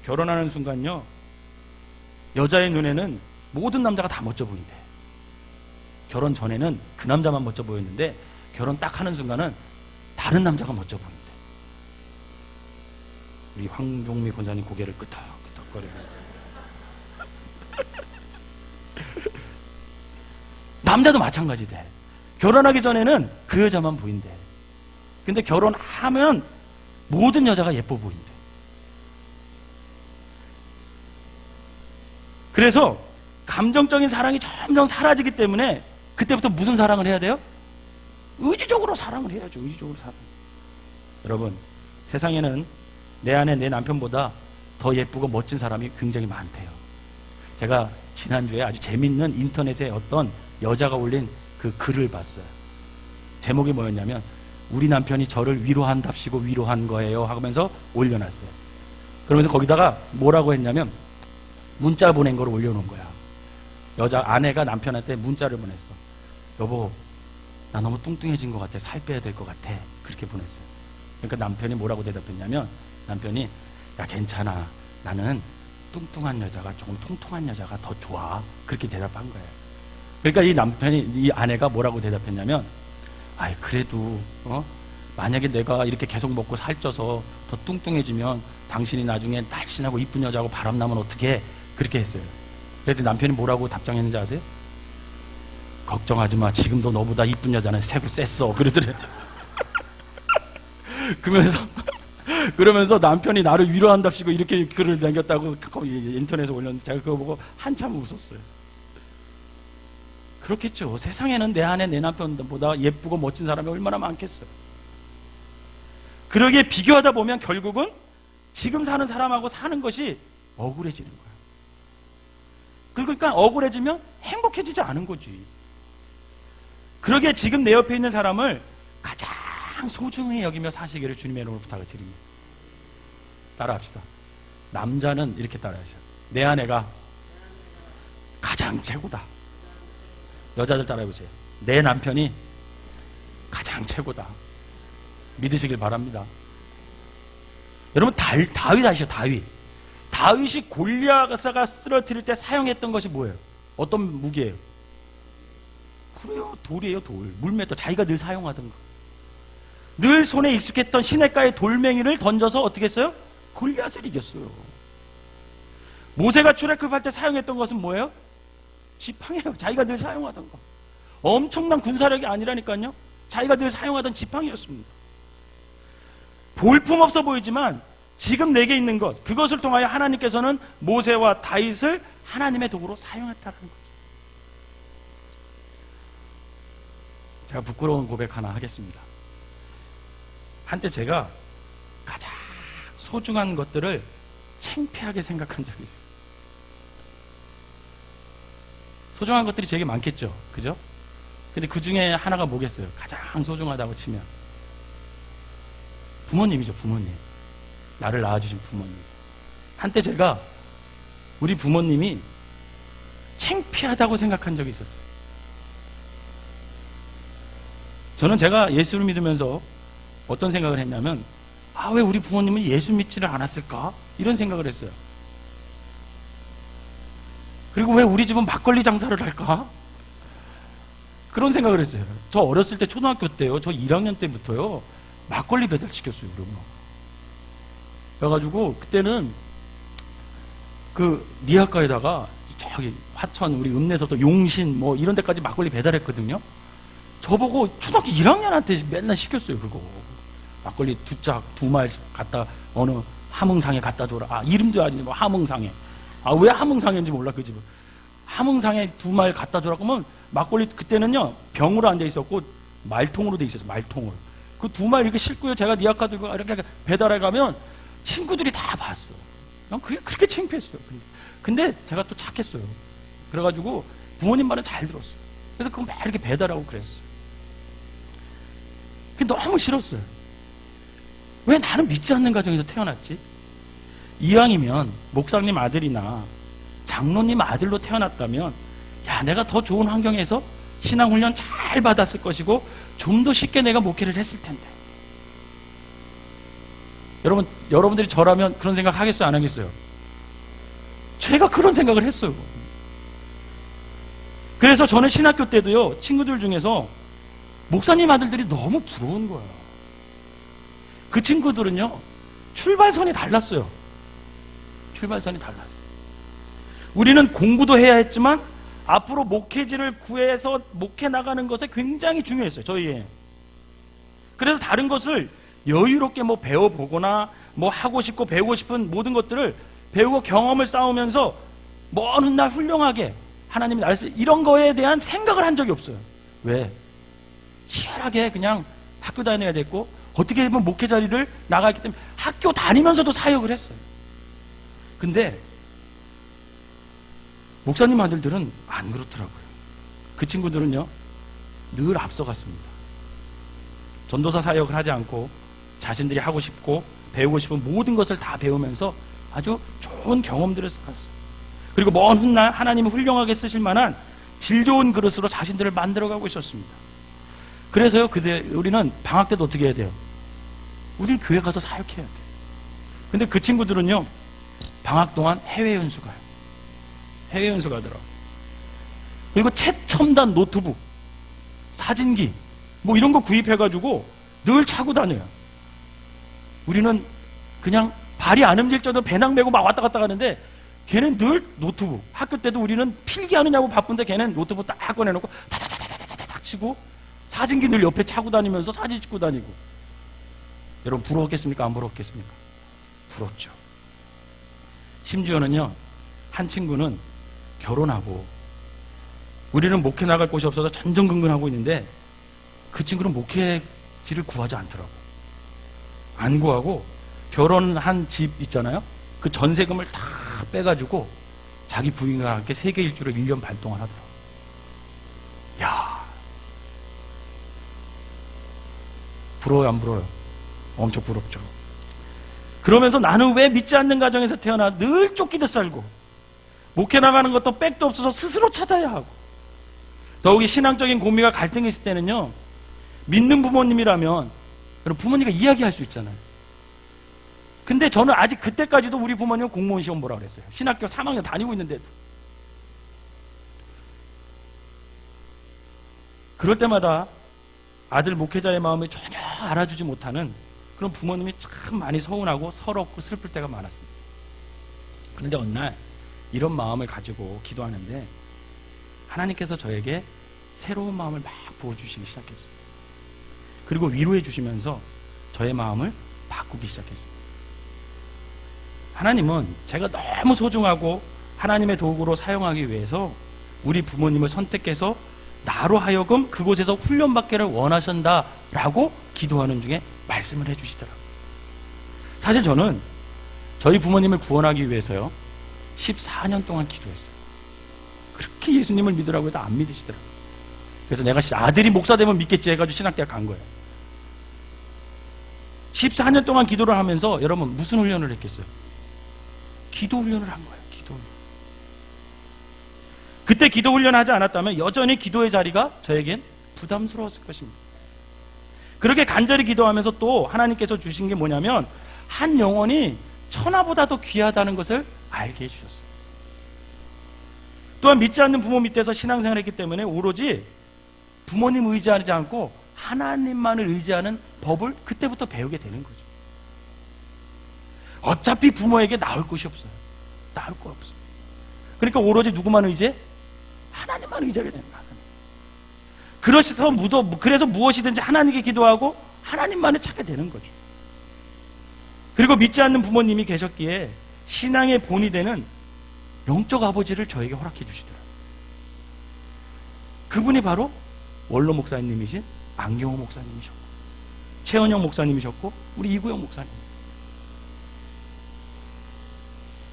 A: 결혼하는 순간요, 여자의 눈에는 모든 남자가 다 멋져 보인대. 결혼 전에는 그 남자만 멋져 보였는데 결혼 딱 하는 순간은 다른 남자가 멋져 보인대. 우리 황종미 권사님 고개를 끄덕끄덕거리고. 남자도 마찬가지대. 결혼하기 전에는 그 여자만 보인대. 근데 결혼하면 모든 여자가 예뻐 보인대. 그래서 감정적인 사랑이 점점 사라지기 때문에 그때부터 무슨 사랑을 해야 돼요? 의지적으로 사랑을 해야죠. 의지적으로 사랑. 여러분, 세상에는 내 아내, 내 남편보다 더 예쁘고 멋진 사람이 굉장히 많대요. 제가 지난주에 아주 재밌는 인터넷에 어떤 여자가 올린 그 글을 봤어요. 제목이 뭐였냐면 우리 남편이 저를 위로한답시고 위로한 거예요 하면서 올려놨어요. 그러면서 거기다가 뭐라고 했냐면 문자 보낸 걸 올려놓은 거야. 여자 아내가 남편한테 문자를 보냈어. 여보, 나 너무 뚱뚱해진 것 같아. 살 빼야 될 것 같아. 그렇게 보냈어요. 그러니까 남편이 뭐라고 대답했냐면 남편이 야 괜찮아. 나는 뚱뚱한 여자가 조금 통통한 여자가 더 좋아. 그렇게 대답한 거예요. 그러니까 이 아내가 뭐라고 대답했냐면 아이 그래도 만약에 내가 이렇게 계속 먹고 살쪄서 더 뚱뚱해지면 당신이 나중에 날씬하고 이쁜 여자하고 바람나면 어떡해? 그렇게 했어요. 그랬더니 남편이 뭐라고 답장했는지 아세요? 걱정하지 마. 지금도 너보다 이쁜 여자는 세고 셌어. 그러더래. 그러면서 남편이 나를 위로한답시고 이렇게 글을 남겼다고 인터넷에 올렸는데 제가 그거 보고 한참 웃었어요. 그렇겠죠. 세상에는 내 아내, 내 남편보다 예쁘고 멋진 사람이 얼마나 많겠어요. 그러기에 비교하다 보면 결국은 지금 사는 사람하고 사는 것이 억울해지는 거예요. 그러니까 억울해지면 행복해지지 않은 거지. 그러기에 지금 내 옆에 있는 사람을 가장 소중히 여기며 사시기를 주님의 이름으로 부탁을 드립니다. 따라합시다. 남자는 이렇게 따라하셔. 내 아내가 가장 최고다. 여자들 따라해보세요. 내 남편이 가장 최고다. 믿으시길 바랍니다. 여러분 다윗 아시죠? 다윗이 골리앗가 쓰러뜨릴 때 사용했던 것이 뭐예요? 어떤 무기예요? 그래요, 돌이에요. 돌. 물맷돌. 자기가 늘 사용하던 거. 늘 손에 익숙했던 시냇가의 돌멩이를 던져서 어떻게 했어요? 골리앗을 이겼어요. 모세가 출애굽할 때 사용했던 것은 뭐예요? 지팡이에요. 자기가 늘 사용하던 거. 엄청난 군사력이 아니라니까요. 자기가 늘 사용하던 지팡이였습니다. 볼품없어 보이지만 지금 내게 있는 것, 그것을 통하여 하나님께서는 모세와 다윗을 하나님의 도구로 사용했다는 거죠. 제가 부끄러운 고백 하나 하겠습니다. 한때 제가 가장 소중한 것들을 창피하게 생각한 적이 있어요. 소중한 것들이 되게 많겠죠. 그죠? 근데 그 중에 하나가 뭐겠어요? 가장 소중하다고 치면 부모님이죠. 부모님. 나를 낳아주신 부모님. 한때 제가 우리 부모님이 창피하다고 생각한 적이 있었어요. 저는 제가 예수를 믿으면서 어떤 생각을 했냐면 왜 우리 부모님은 예수 믿지를 않았을까? 이런 생각을 했어요. 그리고 왜 우리 집은 막걸리 장사를 할까? 그런 생각을 했어요. 저 어렸을 때 초등학교 때요. 저 1학년 때부터요. 막걸리 배달시켰어요. 그러면. 그래가지고 그때는 그 니아가에다가 저기 화천 우리 읍내서도 용신 뭐 이런 데까지 막걸리 배달했거든요. 저보고 초등학교 1학년한테 맨날 시켰어요. 그거. 막걸리 2말 갖다 어느 함흥상에 갖다 줘라. 이름도 아니고 뭐 함흥상에. 왜 함흥상인지 몰라 그 집은. 함흥상에 2말 갖다 줘라. 그러면 막걸리 그때는요 병으로 앉아 있었고 말통으로 돼 있었어요. 말통으로. 그 2말 이렇게 싣고요. 제가 니아카 들고 이렇게 배달해 가면 친구들이 다 봤어. 난 그게 그렇게 창피했어요. 근데 제가 또 착했어요. 그래가지고 부모님 말은 잘 들었어요. 그래서 그거 막 이렇게 배달하고 그랬어요. 그게 너무 싫었어요. 왜 나는 믿지 않는 가정에서 태어났지? 이왕이면 목사님 아들이나 장로님 아들로 태어났다면 내가 더 좋은 환경에서 신앙훈련 잘 받았을 것이고 좀 더 쉽게 내가 목회를 했을 텐데. 여러분들이 저라면 그런 생각 하겠어요? 안 하겠어요? 제가 그런 생각을 했어요. 그래서 저는 신학교 때도요, 친구들 중에서 목사님 아들들이 너무 부러운 거예요. 그 친구들은요, 출발선이 달랐어요. 출발선이 달랐어요. 우리는 공부도 해야 했지만 앞으로 목회지를 구해서 목회 나가는 것에 굉장히 중요했어요. 저희에. 그래서 다른 것을 여유롭게 뭐 배워보거나 뭐 하고 싶고 배우고 싶은 모든 것들을 배우고 경험을 쌓으면서 먼 훗날 훌륭하게 하나님이 나를 이런 거에 대한 생각을 한 적이 없어요. 왜? 치열하게 그냥 학교 다녀야 됐고 어떻게 보면 목회 자리를 나갔기 때문에 학교 다니면서도 사역을 했어요. 근데 목사님 아들들은 안 그렇더라고요. 그 친구들은요 늘 앞서갔습니다. 전도사 사역을 하지 않고 자신들이 하고 싶고 배우고 싶은 모든 것을 다 배우면서 아주 좋은 경험들을 쌓았어요. 그리고 먼 훗날 하나님이 훌륭하게 쓰실 만한 질 좋은 그릇으로 자신들을 만들어가고 있었습니다. 그래서요 우리는 방학 때도 어떻게 해야 돼요? 우리는 교회 가서 사역해야 돼요. 근데 그 친구들은요 방학 동안 해외연수 가요. 해외연수 가더라고요. 그리고 최첨단 노트북, 사진기 뭐 이런 거 구입해가지고 늘 차고 다녀요. 우리는 그냥 발이 안 움직일 정도로 배낭 메고 막 왔다 갔다 가는데 걔는 늘 노트북. 학교 때도 우리는 필기하느냐고 바쁜데 걔는 노트북 딱 꺼내놓고 다다다다다닥 치고 사진기 늘 옆에 차고 다니면서 사진 찍고 다니고. 여러분 부러웠겠습니까? 안 부러웠겠습니까? 부럽죠. 심지어는요 한 친구는 결혼하고 우리는 목회 나갈 곳이 없어서 전전긍긍하고 있는데 그 친구는 목회지를 구하지 않더라고. 안 구하고 결혼한 집 있잖아요. 그 전세금을 다 빼가지고 자기 부인과 함께 세계 일주를 1년 반 동안 하더라고. 야, 부러워요, 안 부러워요? 엄청 부럽죠. 그러면서 나는 왜 믿지 않는 가정에서 태어나 늘 쫓기듯 살고 목회 나가는 것도 백도 없어서 스스로 찾아야 하고 더욱이 신앙적인 고민과 갈등이 있을 때는요 믿는 부모님이라면 여러분 부모님과 이야기할 수 있잖아요. 근데 저는 아직 그때까지도 우리 부모님은 공무원 시험 보라고 그랬어요. 신학교 3학년 다니고 있는데도. 그럴 때마다 아들 목회자의 마음을 전혀 알아주지 못하는 그런 부모님이 참 많이 서운하고 서럽고 슬플 때가 많았습니다. 그런데 어느 날 이런 마음을 가지고 기도하는데 하나님께서 저에게 새로운 마음을 막 부어주시기 시작했어요. 그리고 위로해 주시면서 저의 마음을 바꾸기 시작했습니다. 하나님은 제가 너무 소중하고 하나님의 도구로 사용하기 위해서 우리 부모님을 선택해서 나로 하여금 그곳에서 훈련받기를 원하신다라고 기도하는 중에 말씀을 해주시더라고요. 사실 저는 저희 부모님을 구원하기 위해서요 14년 동안 기도했어요. 그렇게 예수님을 믿으라고 해도 안 믿으시더라고요. 그래서 내가 아들이 목사 되면 믿겠지 해가지고 신학대학 간 거예요. 14년 동안 기도를 하면서 여러분 무슨 훈련을 했겠어요? 기도 훈련을 한 거예요. 기도 훈련. 그때 기도 훈련하지 않았다면 여전히 기도의 자리가 저에겐 부담스러웠을 것입니다. 그렇게 간절히 기도하면서 또 하나님께서 주신 게 뭐냐면 한 영혼이 천하보다도 귀하다는 것을 알게 해주셨어요. 또한 믿지 않는 부모 밑에서 신앙생활을 했기 때문에 오로지 부모님 의지하지 않고 하나님만을 의지하는 법을 그때부터 배우게 되는 거죠. 어차피 부모에게 나올 것이 없어요. 나올 거 없어요. 그러니까 오로지 누구만 의지해? 하나님만 의지하게 되는 거예요. 그래서 무엇이든지 하나님께 기도하고 하나님만을 찾게 되는 거죠. 그리고 믿지 않는 부모님이 계셨기에 신앙의 본이 되는 영적 아버지를 저에게 허락해 주시더라고요. 그분이 바로 원로 목사님이신 안경호 목사님이셨고 최은영 목사님이셨고 우리 이구영 목사님.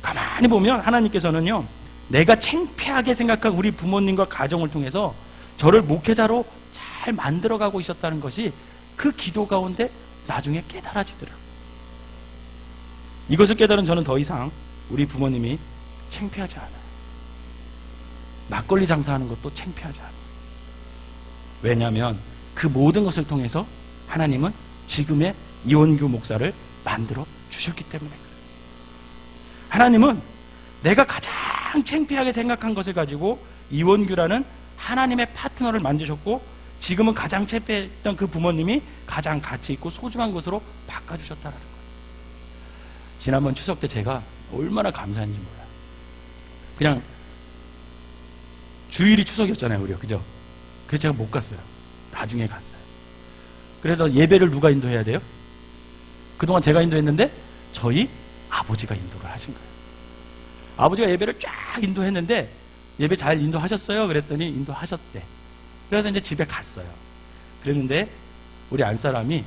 A: 가만히 보면 하나님께서는요 내가 창피하게 생각한 우리 부모님과 가정을 통해서 저를 목회자로 잘 만들어가고 있었다는 것이 그 기도 가운데 나중에 깨달아지더라고요. 이것을 깨달은 저는 더 이상 우리 부모님이 창피하지 않아요. 막걸리 장사하는 것도 창피하지 않아요. 왜냐하면 그 모든 것을 통해서 하나님은 지금의 이원규 목사를 만들어 주셨기 때문에 그래요. 하나님은 내가 가장 창피하게 생각한 것을 가지고 이원규라는 하나님의 파트너를 만드셨고 지금은 가장 창피했던 그 부모님이 가장 가치 있고 소중한 것으로 바꿔주셨다는 거예요. 지난번 추석 때 제가 얼마나 감사한지 몰라요. 그냥 주일이 추석이었잖아요, 우리가. 그죠? 그래서 제가 못 갔어요. 나중에 갔어요. 그래서 예배를 누가 인도해야 돼요? 그동안 제가 인도했는데 저희 아버지가 인도를 하신 거예요. 아버지가 예배를 쫙 인도했는데 예배 잘 인도하셨어요? 그랬더니 인도하셨대. 그래서 이제 집에 갔어요. 그랬는데 우리 안사람이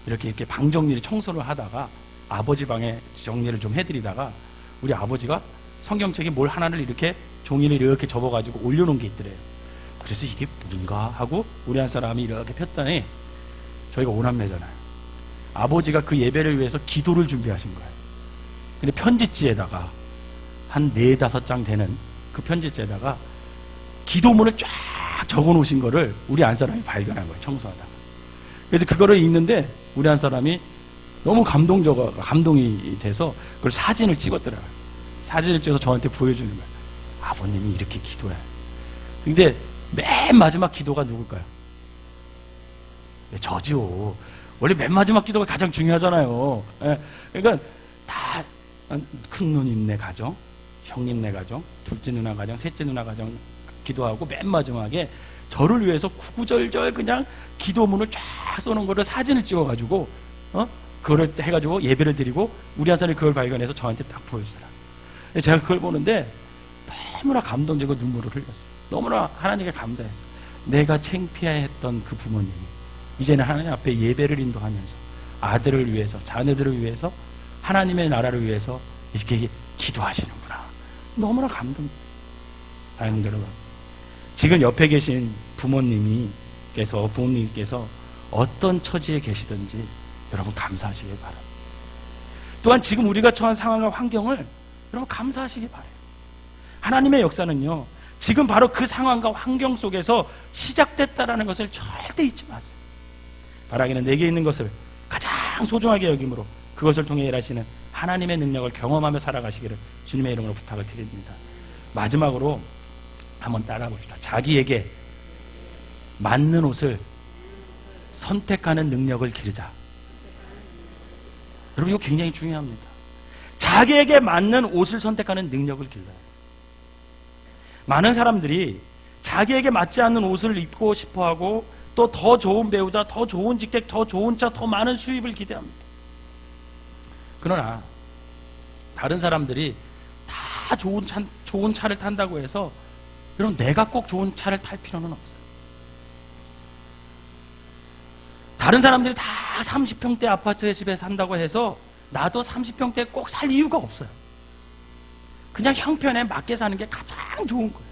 A: 이렇게 방 정리를 청소를 하다가 아버지 방에 정리를 좀 해드리다가 우리 아버지가 성경책에 뭘 하나를 이렇게 종이를 이렇게 접어가지고 올려놓은 게 있더래요. 그래서 이게 뭔가 하고 우리 안사람이 이렇게 폈더니 저희가 오남매잖아요. 아버지가 그 예배를 위해서 기도를 준비하신 거예요. 근데 편지지에다가 한 4-5장 되는 그 편지지에다가 기도문을 쫙 적어 놓으신 거를 우리 안사람이 발견한 거예요. 청소하다가. 그래서 그거를 읽는데 우리 안사람이 너무 감동이 돼서 그걸 사진을 찍었더라고요. 사진을 찍어서 저한테 보여주는 거예요. 아버님이 이렇게 기도해요. 근데 맨 마지막 기도가 누굴까요? 저죠. 원래 맨 마지막 기도가 가장 중요하잖아요. 그러니까 다 큰 누님네 가정, 형님네 가정, 둘째 누나 가정, 셋째 누나 가정 기도하고 맨 마지막에 저를 위해서 구구절절 그냥 기도문을 쫙 써놓은 거를 사진을 찍어가지고 그거를 해가지고 예배를 드리고 우리 한사람이 그걸 발견해서 저한테 딱 보여주더라. 제가 그걸 보는데 너무나 감동되고 눈물을 흘렸어요. 너무나 하나님께 감사했어요. 내가 창피해했던 그 부모님이 이제는 하나님 앞에 예배를 인도하면서 아들을 위해서, 자녀들을 위해서, 하나님의 나라를 위해서 이렇게 기도하시는구나. 너무나 감동돼요. 하나님 여러분, 지금 옆에 계신 부모님께서 어떤 처지에 계시든지 여러분 감사하시길 바랍니다. 또한 지금 우리가 처한 상황과 환경을 여러분 감사하시기 바라요. 하나님의 역사는요, 지금 바로 그 상황과 환경 속에서 시작됐다라는 것을 절대 잊지 마세요. 바라기는 내게 있는 것을 가장 소중하게 여김으로 그것을 통해 일하시는 하나님의 능력을 경험하며 살아가시기를 주님의 이름으로 부탁을 드립니다. 마지막으로 한번 따라 봅시다. 자기에게 맞는 옷을 선택하는 능력을 기르자. 여러분, 이거 굉장히 중요합니다. 자기에게 맞는 옷을 선택하는 능력을 길러요. 많은 사람들이 자기에게 맞지 않는 옷을 입고 싶어하고 또 더 좋은 배우자, 더 좋은 직책, 더 좋은 차, 더 많은 수입을 기대합니다. 그러나 다른 사람들이 다 좋은 차를 탄다고 해서 여러분, 내가 꼭 좋은 차를 탈 필요는 없어요. 다른 사람들이 다 30평대 아파트 집에 산다고 해서 나도 30평대에 꼭 살 이유가 없어요. 그냥 형편에 맞게 사는 게 가장 좋은 거예요.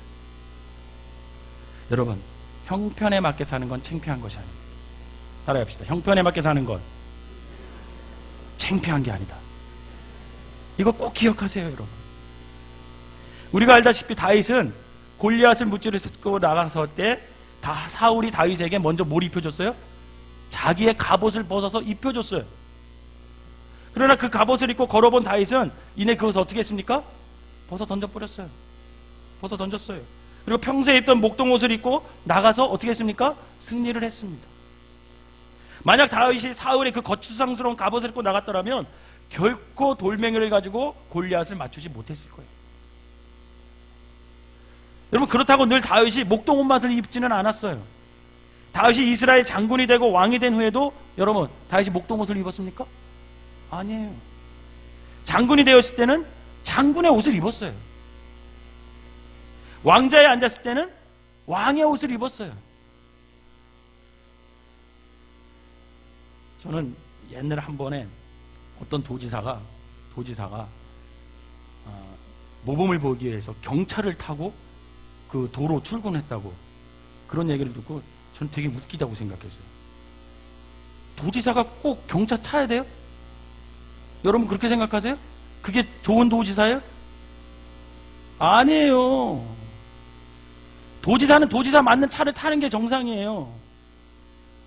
A: 여러분, 형편에 맞게 사는 건 창피한 것이 아닙니다. 따라합시다. 형편에 맞게 사는 건 창피한 게 아니다. 이거 꼭 기억하세요, 여러분. 우리가 알다시피 다윗은 골리앗을 무찌르고 나가서 때 사울이 다윗에게 먼저 뭘 입혀줬어요? 자기의 갑옷을 벗어서 입혀줬어요. 그러나 그 갑옷을 입고 걸어본 다윗은 이내 그것을 어떻게 했습니까? 벗어 던져버렸어요. 벗어 던졌어요. 그리고 평소에 입던 목동옷을 입고 나가서 어떻게 했습니까? 승리를 했습니다. 만약 다윗이 사울의 그 거추장스러운 갑옷을 입고 나갔더라면 결코 돌멩이를 가지고 골리앗을 맞추지 못했을 거예요. 여러분, 그렇다고 늘 다윗이 목동옷만 입지는 않았어요. 다윗이 이스라엘 장군이 되고 왕이 된 후에도 여러분, 다윗이 목동옷을 입었습니까? 아니에요. 장군이 되었을 때는 장군의 옷을 입었어요. 왕자에 앉았을 때는 왕의 옷을 입었어요. 저는 옛날에 한 번에 어떤 도지사가 모범을 보기 위해서 경찰을 타고 그 도로 출근했다고 그런 얘기를 듣고 전 되게 웃기다고 생각했어요. 도지사가 꼭 경차 타야 돼요? 여러분 그렇게 생각하세요? 그게 좋은 도지사예요? 아니에요. 도지사는 도지사 맞는 차를 타는 게 정상이에요.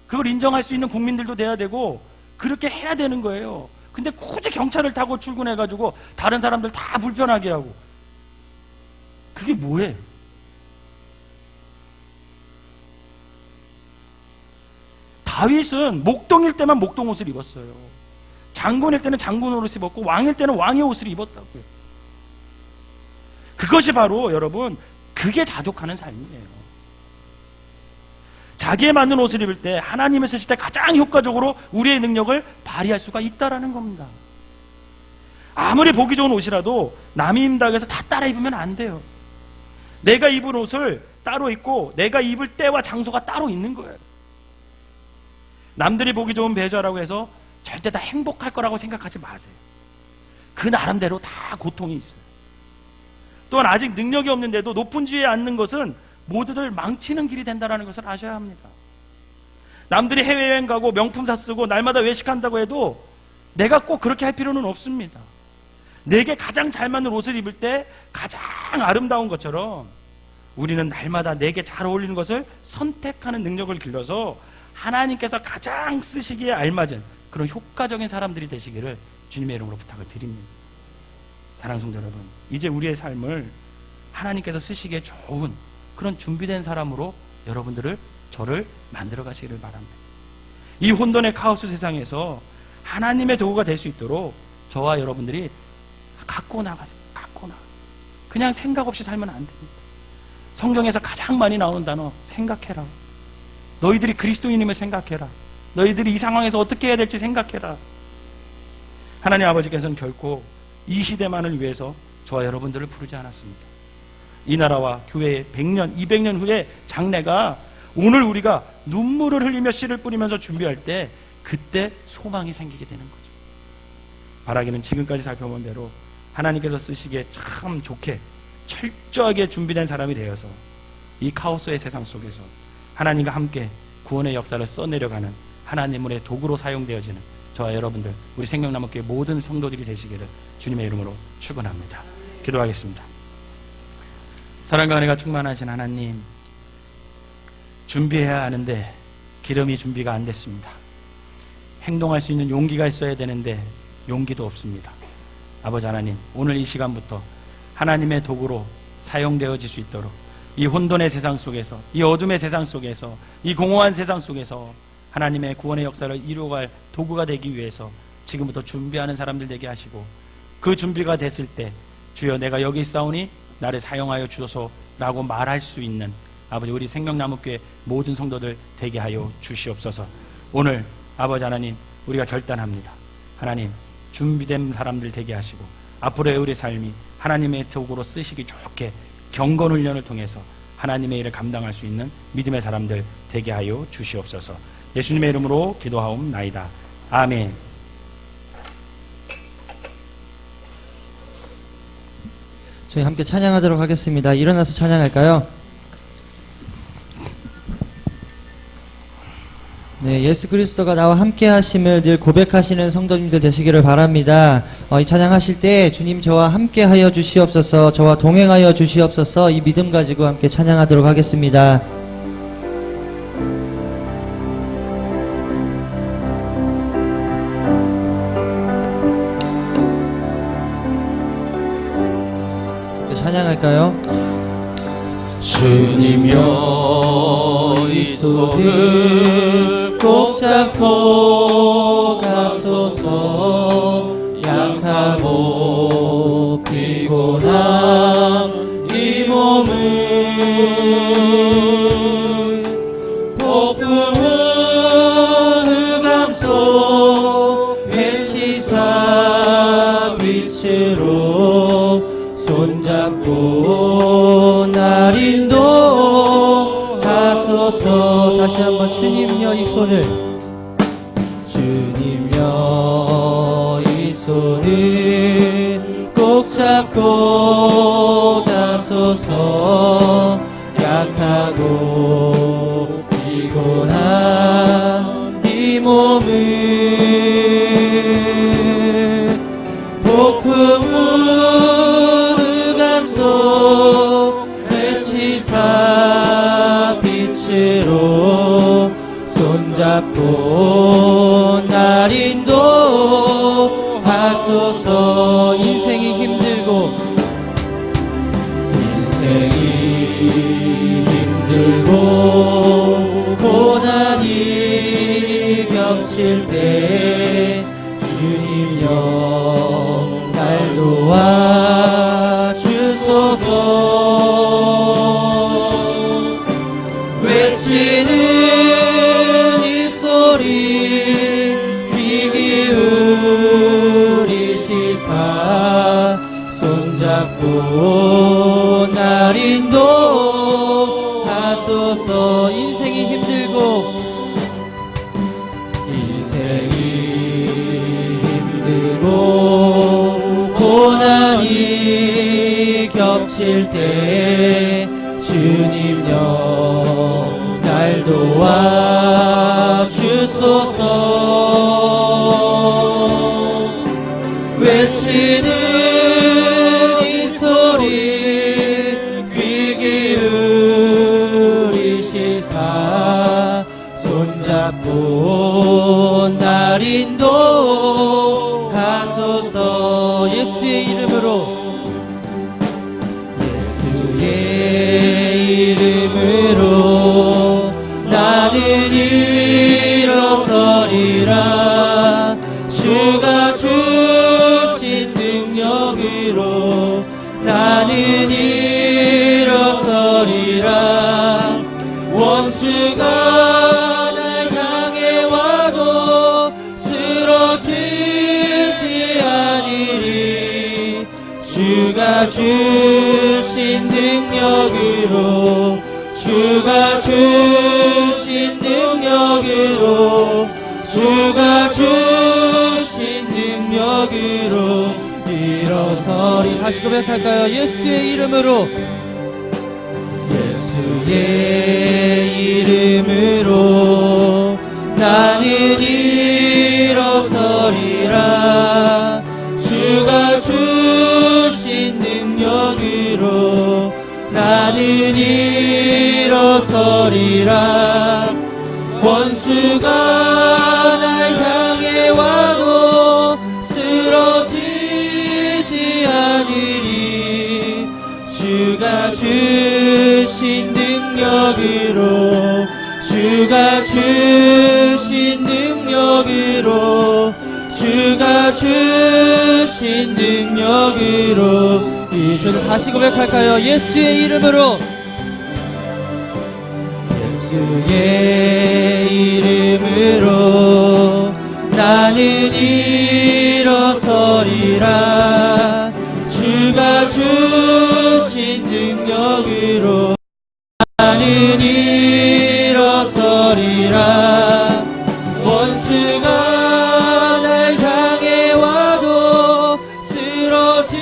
A: 그걸 인정할 수 있는 국민들도 돼야 되고 그렇게 해야 되는 거예요. 근데 굳이 경차를 타고 출근해가지고 다른 사람들 다 불편하게 하고 그게 뭐예요? 다윗은 목동일 때만 목동 옷을 입었어요. 장군일 때는 장군 옷을 입었고 왕일 때는 왕의 옷을 입었다고요. 그것이 바로 여러분 그게 자족하는 삶이에요. 자기에 맞는 옷을 입을 때 하나님을 쓰실 때 가장 효과적으로 우리의 능력을 발휘할 수가 있다라는 겁니다. 아무리 보기 좋은 옷이라도 남이 입는다고 해서 다 따라 입으면 안 돼요. 내가 입은 옷을 따로 입고 내가 입을 때와 장소가 따로 있는 거예요. 남들이 보기 좋은 배우자라고 해서 절대 다 행복할 거라고 생각하지 마세요. 그 나름대로 다 고통이 있어요. 또한 아직 능력이 없는데도 높은 지위에 앉는 것은 모두들 망치는 길이 된다는 것을 아셔야 합니다. 남들이 해외여행 가고 명품사 쓰고 날마다 외식한다고 해도 내가 꼭 그렇게 할 필요는 없습니다. 내게 가장 잘 맞는 옷을 입을 때 가장 아름다운 것처럼 우리는 날마다 내게 잘 어울리는 것을 선택하는 능력을 길러서 하나님께서 가장 쓰시기에 알맞은 그런 효과적인 사람들이 되시기를 주님의 이름으로 부탁을 드립니다. 사랑하는 성도 여러분, 이제 우리의 삶을 하나님께서 쓰시기에 좋은 그런 준비된 사람으로 여러분들을, 저를 만들어 가시기를 바랍니다. 이 혼돈의 카오스 세상에서 하나님의 도구가 될 수 있도록 저와 여러분들이 갖고 나가세요. 그냥 생각 없이 살면 안 됩니다. 성경에서 가장 많이 나오는 단어, 생각해라. 너희들이 그리스도인임을 생각해라. 너희들이 이 상황에서 어떻게 해야 될지 생각해라. 하나님 아버지께서는 결코 이 시대만을 위해서 저와 여러분들을 부르지 않았습니다. 이 나라와 교회의 100년, 200년 후에 장래가 오늘 우리가 눈물을 흘리며 씨를 뿌리면서 준비할 때 그때 소망이 생기게 되는 거죠. 바라기는 지금까지 살펴본 대로 하나님께서 쓰시기에 참 좋게 철저하게 준비된 사람이 되어서 이 카오스의 세상 속에서 하나님과 함께 구원의 역사를 써내려가는 하나님의 도구로 사용되어지는 저와 여러분들, 우리 생명나무교회 모든 성도들이 되시기를 주님의 이름으로 축원합니다. 기도하겠습니다. 사랑과 은혜가 충만하신 하나님, 준비해야 하는데 기름이 준비가 안 됐습니다. 행동할 수 있는 용기가 있어야 되는데 용기도 없습니다. 아버지 하나님, 오늘 이 시간부터 하나님의 도구로 사용되어질 수 있도록 이 혼돈의 세상 속에서, 이 어둠의 세상 속에서, 이 공허한 세상 속에서 하나님의 구원의 역사를 이루어갈 도구가 되기 위해서 지금부터 준비하는 사람들 되게 하시고, 그 준비가 됐을 때 주여 내가 여기 있사오니 나를 사용하여 주소서라고 말할 수 있는 아버지, 우리 생명나무교회 모든 성도들 되게 하여 주시옵소서. 오늘 아버지 하나님, 우리가 결단합니다. 하나님, 준비된 사람들 되게 하시고 앞으로의 우리 삶이 하나님의 도구로 쓰시기 좋게 경건훈련을 통해서 하나님의 일을 감당할 수 있는 믿음의 사람들 되게 하여 주시옵소서. 예수님의 이름으로 기도하옵나이다. 아멘.
B: 저희 함께 찬양하도록 하겠습니다. 일어나서 찬양할까요? 네, 예수 그리스도가 나와 함께 하심을 늘 고백하시는 성도님들 되시기를 바랍니다. 이 찬양하실 때 주님 저와 함께 하여 주시옵소서, 저와 동행하여 주시옵소서, 이 믿음 가지고 함께 찬양하도록 하겠습니다. 찬양할까요?
C: 주님여 이 손을 꼭 잡고 가소서. 약하고 피곤한 이 몸을 폭풍은 흑암속 해치사 빛으로 손잡고 날 인도하소서. 다시 한번 주님여 이 손을, 주님여 이 손을 꼭 잡고 가소서. 약하고 피곤한 이 몸을 폭풍은 흑암속 해치사 빛으로 손잡고 날 인도하소서. 인생이 힘들고 고난이 겹칠 때 주님여 날 도와주소서. 외치는 손날 인도하소서. 인생이 힘들고 고난이 겹칠 때 주님여 날 도와주소서. 외치는 이 소리 귀 기울이시사 손잡고 날 인도하소서. 예수의 이름으로 나는 일어서리라. 주가 주신 능력으로 나는 일어서리라. 원수가 날 향해 와도 쓰러지지 않으리. 주가 주신 능력으로 주가 주신 능력으로 주가 주신 능력으로 일어서리. 다시 고백할까요? 예수의 이름으로 예수의 이름으로 나는 일어서리라. 주가 주신 능력으로 나는 일어서리라. 원수가 날 향해 와도 쓰러지지 않으리. 주가 주신 능력으로 주가 주신 능력으로 주가 주신 능력으로. 저도 다시 고백할까요? 예수의 이름으로 예수의 이름으로 나는 일어서리라. 주가 주신 능력으로 나는 일어서리라. 원수가 날 향해 와도 쓰러지지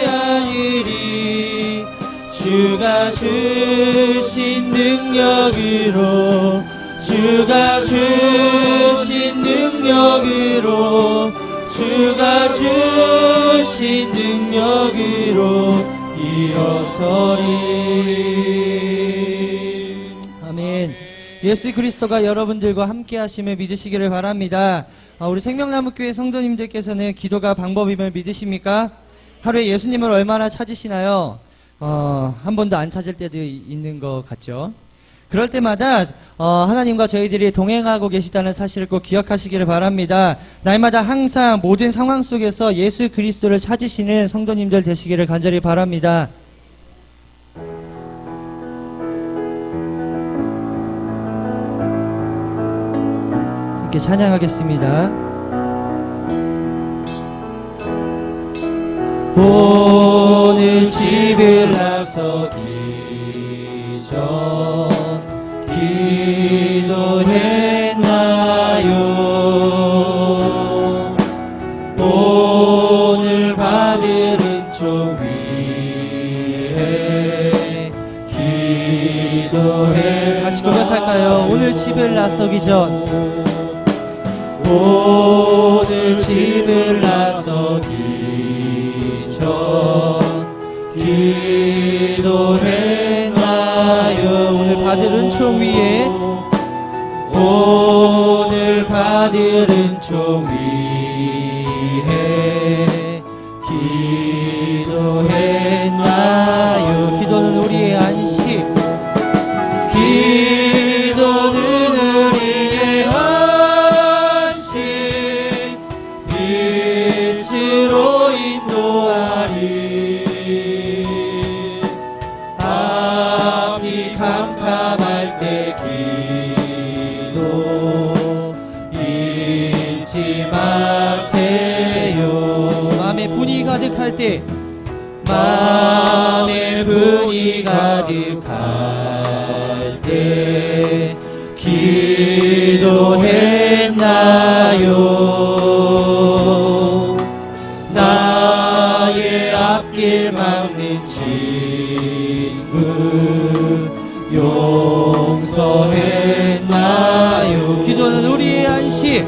C: 않으리. 주가 주신 능력으로 주가 주신 능력으로 주가 주신 능력으로 일어서리.
B: 아멘. 예수 그리스도가 여러분들과 함께 하심을 믿으시기를 바랍니다. 우리 생명나무교회 성도님들께서는 기도가 방법임을 믿으십니까? 하루에 예수님을 얼마나 찾으시나요? 한 번도 안 찾을 때도 있는 것 같죠? 그럴 때마다 하나님과 저희들이 동행하고 계시다는 사실을 꼭 기억하시기를 바랍니다. 날마다 항상 모든 상황 속에서 예수 그리스도를 찾으시는 성도님들 되시기를 간절히 바랍니다. 함께 찬양하겠습니다.
C: 오늘 집을 나서기 전 기도했나요? 오늘 받을 은총 위에 기도해.
B: 다시 고백할까요? 오늘 집을 나서기 전
C: 오늘 집을 나서기 전 기도했나요?
B: 오늘 받을 은총 위에
C: 오늘 받을 은총 위에 기도했나요?
B: 기도는 우리의 안식,
C: 기도는 우리의 안식, 빛으로 인도하리. 앞이 캄캄할 때 기도 잊지 마세요.
B: 마음에 분이 가득할 때
C: 마음에 분이 가득할 때 기도했나요? 나의 앞길 막는 친구 용서했나요?
B: 기도는 우리의 안식.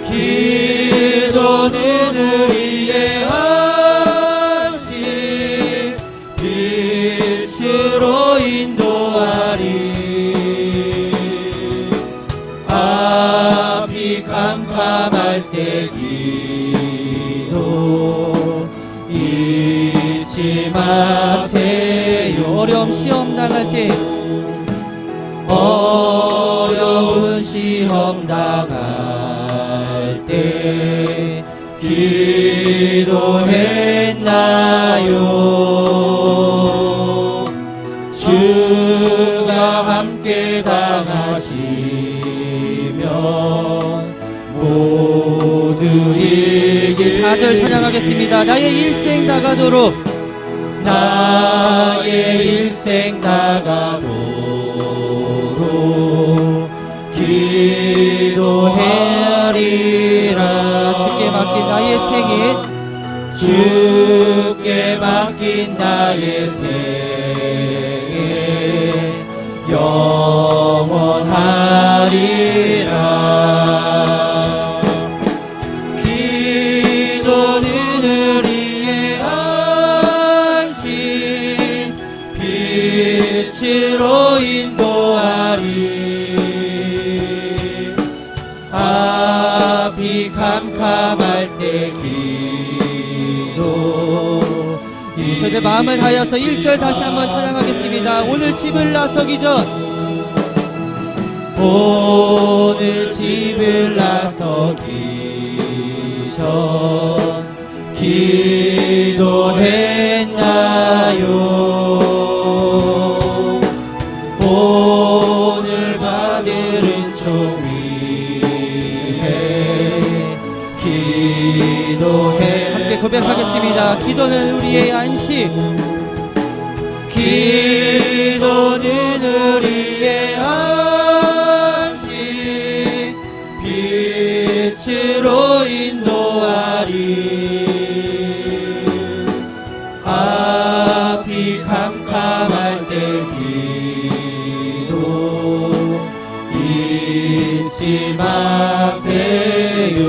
C: 기도는 우리의 안식 빛으로 인도하리. 앞이 캄캄할 때 기도 잊지 마세요.
B: 어려움 시험 나갈 때
C: 어려운 시험 당할 때 기도했나요? 주가 함께 당하시면 모두 이길.
B: 4절 찬양하겠습니다. 나의 일생 다가도록
C: 나의 일생 다가도록 기도하리라.
B: 주께 맡긴 나의 생애
C: 주께 맡긴 나의 생애 영원하리라. 기도는 우리의 안식 빛으로 인도하리. 앞이 캄캄할 때 기도
B: 저희들 마음을 다하여서 1절 다시 한번 찬양하겠습니다. 오늘 집을 나서기 전
C: 오늘 집을 나서기 전 기도했나요? 오늘 받을 은총 위해 기도해.
B: 함께 고백하겠습니다. 기도는 우리의 안식.
C: 기도는 우리의 안식 빛으로 인도하리. 앞이 캄캄할 때 기도 잊지 마세요.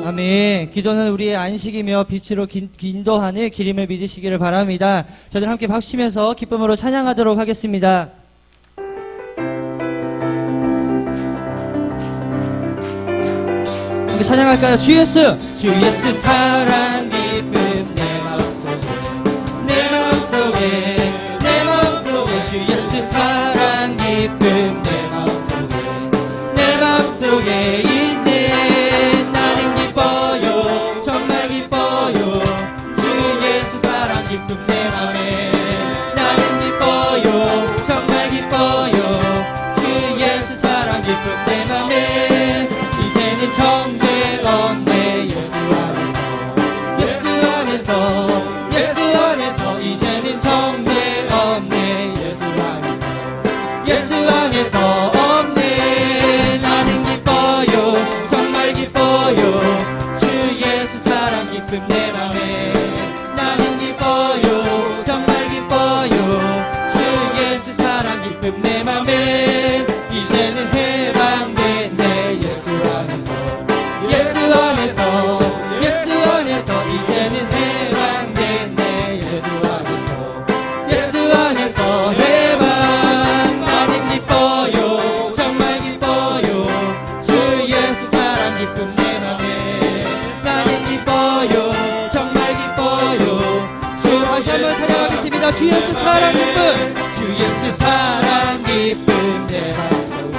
B: 아멘. 기도는 우리의 안식이며 빛으로 인도하는 기림을 믿으시기를 바랍니다. 저들 함께 박수치면서 기쁨으로 찬양하도록 하겠습니다. 함께 찬양할까요? 주 예수!
C: 주 예수 사랑 기쁨 내 마음속에 내 마음속에 내 마음속에 주 예수 사랑 기쁨 내 마음속에 내 마음속에 있네. 나는 기뻐요 정말 기뻐요 주 예수 사랑 기쁨 내 맘에. 나는 기뻐요 정말 기뻐요 주 예수 사랑 기쁨 내 맘에. 이제는 정죄 없네 예수 안에서 예수 안에서 예수 안에서. 이제는 정죄 없네 예수 안에서 예수 안에서 없네. 나는 기뻐요 정말 기뻐요 주 예수 사랑 기쁨 내 맘에. 나는 기뻐요 정말 기뻐요 주 예수 사랑 기쁨 내 맘에. 이제는 해방됐네 예수 안에서 예수 안에서 예수 안에서. 이제는 해방됐네 예수 안에서 예수 안에서 해방. 나는 기뻐요 정말 기뻐요 주 예수 사랑 기쁨 내 맘에. 나는 기뻐요 정말 기뻐요 주.
B: 다시 한번 찬양하겠습니다. 주 예수 사랑 기쁨.
C: 주 예수 사랑 기쁨 내 마음속에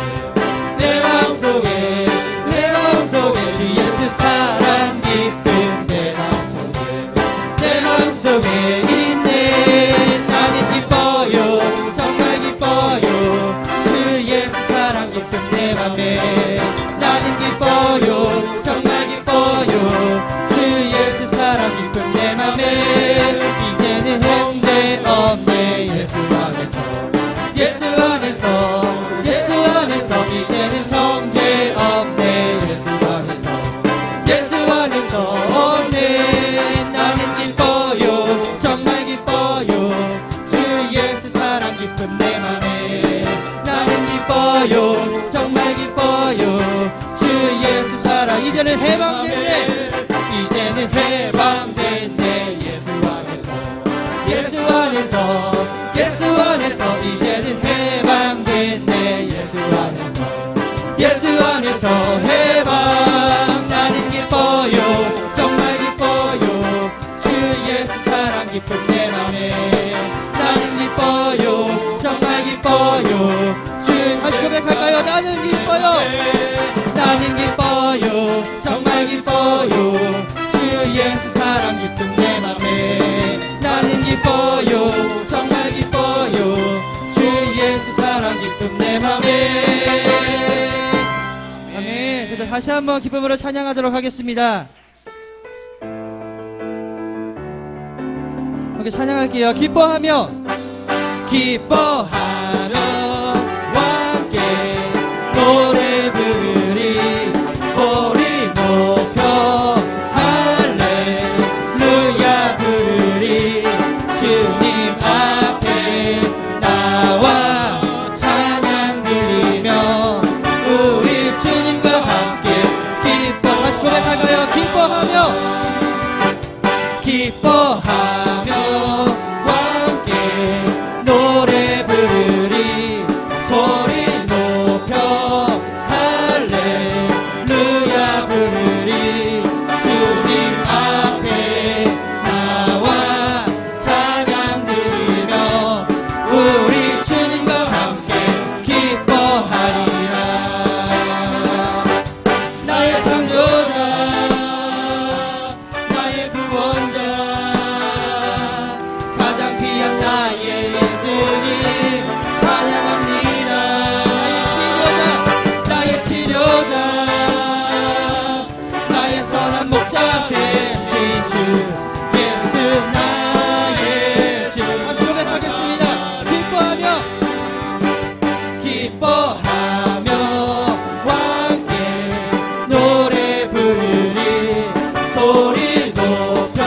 C: 내 마음속에 내 마음속에. 주 예수 사랑 기쁨 내 마음속에 내 마음속에 있네. 나는 기뻐요 정말 기뻐요 주 예수 사랑 기쁨 내 맘에. 나는 기뻐요 정말 기뻐요 주 예수 사랑 내 맘에 이제는 형대 없네 예수 안에서 예수 안에서 예수 안에서 이제는 정죄 없네 예수 안에서 예수 안에서 없네 나는 기뻐요 정말 기뻐요 주 예수 사랑 기쁨 내 맘에 나는 기뻐요 정말 기뻐요 주 예수 사랑 이제는 해방됐네 이제는 해방됐네 예수 안에서 예수 안에서 예수 안에서 이제는 해방됐네 예수 안에서 예수 안에서 해방 나는 기뻐요 정말 기뻐요 주 예수 사랑 기쁨 내 맘에 나는 기뻐요 정말 기뻐요 주 다시 고백할까요 나는 기뻐요 나는 기뻐요 정말 기뻐요 주 예수 사랑 기쁨 내 맘에 나는 기뻐요 정말 기뻐요 주 예수 사랑 기쁨 내 맘에 아멘. 저들 다시 한번 기쁨으로 찬양하도록 하겠습니다. 함께 찬양할게요. 기뻐하며 기뻐하며 함께 노래 부르리 소리 높여 할렐루야 부르리 주님 앞에 나와 찬양 드리며 우리 주님과 함께 기뻐 다시 고백할까요? 기뻐하며 함께 노래 부르리 소리 높여 할렐루야 부르리 주님 앞에 나와 찬양 드리며 우리 주님과 함께 기뻐하리라 나의 창조자 나의 구원자 가장 귀한 나의 예수님 찬양합니다 나의 치료자 나의 선한 목자 되신 주 예수 나의 주 다시 고백하겠습니다 기뻐하며 함께 노래 부르리 소리 높여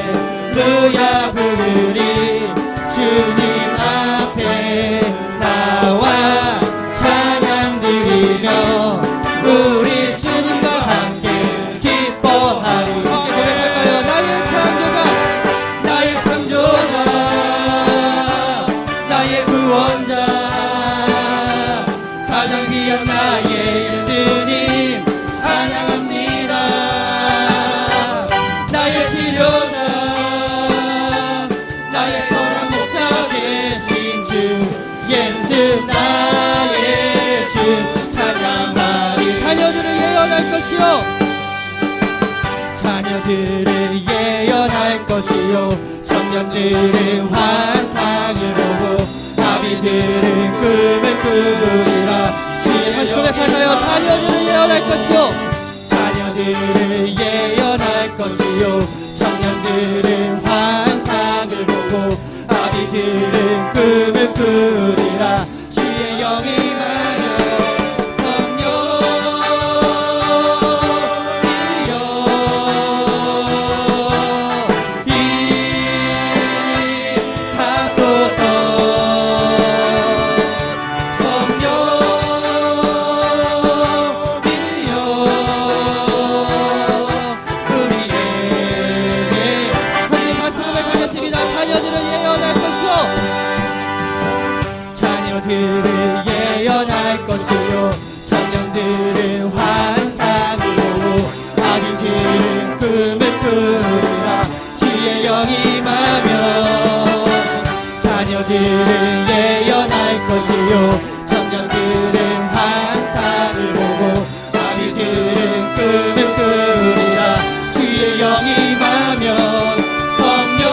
C: 할렐루야 부르리 주님 앞에 나와 찬양 드리며 우리 주님과 함께 기뻐하리 함께 고백할까요? 나의 창조자 나의 구원자 가장 귀한 나의 예수님 찬양합니다 나의 치료자 나의 선한 목자 되신 주 예수 나의 주 찬양하리 자녀들을 예언할 것이요 자녀들을 예언할 것이요 청년들은 환상을 보고 아비들은 꿈을 꾸리라 주의 다시 고백할까요? 자녀들을 예언할 것이요 자녀들을 예언할 것이요 청년들은 환상을 보고 아비들은 꿈을 꾸리라 주의 영이 임하여 자녀들을 예언할 것이요 청년들은 환상을 보고 아기들은 꿈을 꾸리라 주의 영이 임하며 자녀들을 예언할 것이요 청년들은 환상을 보고 아기들은 꿈을 꾸리라 주의 영이 임하며 성령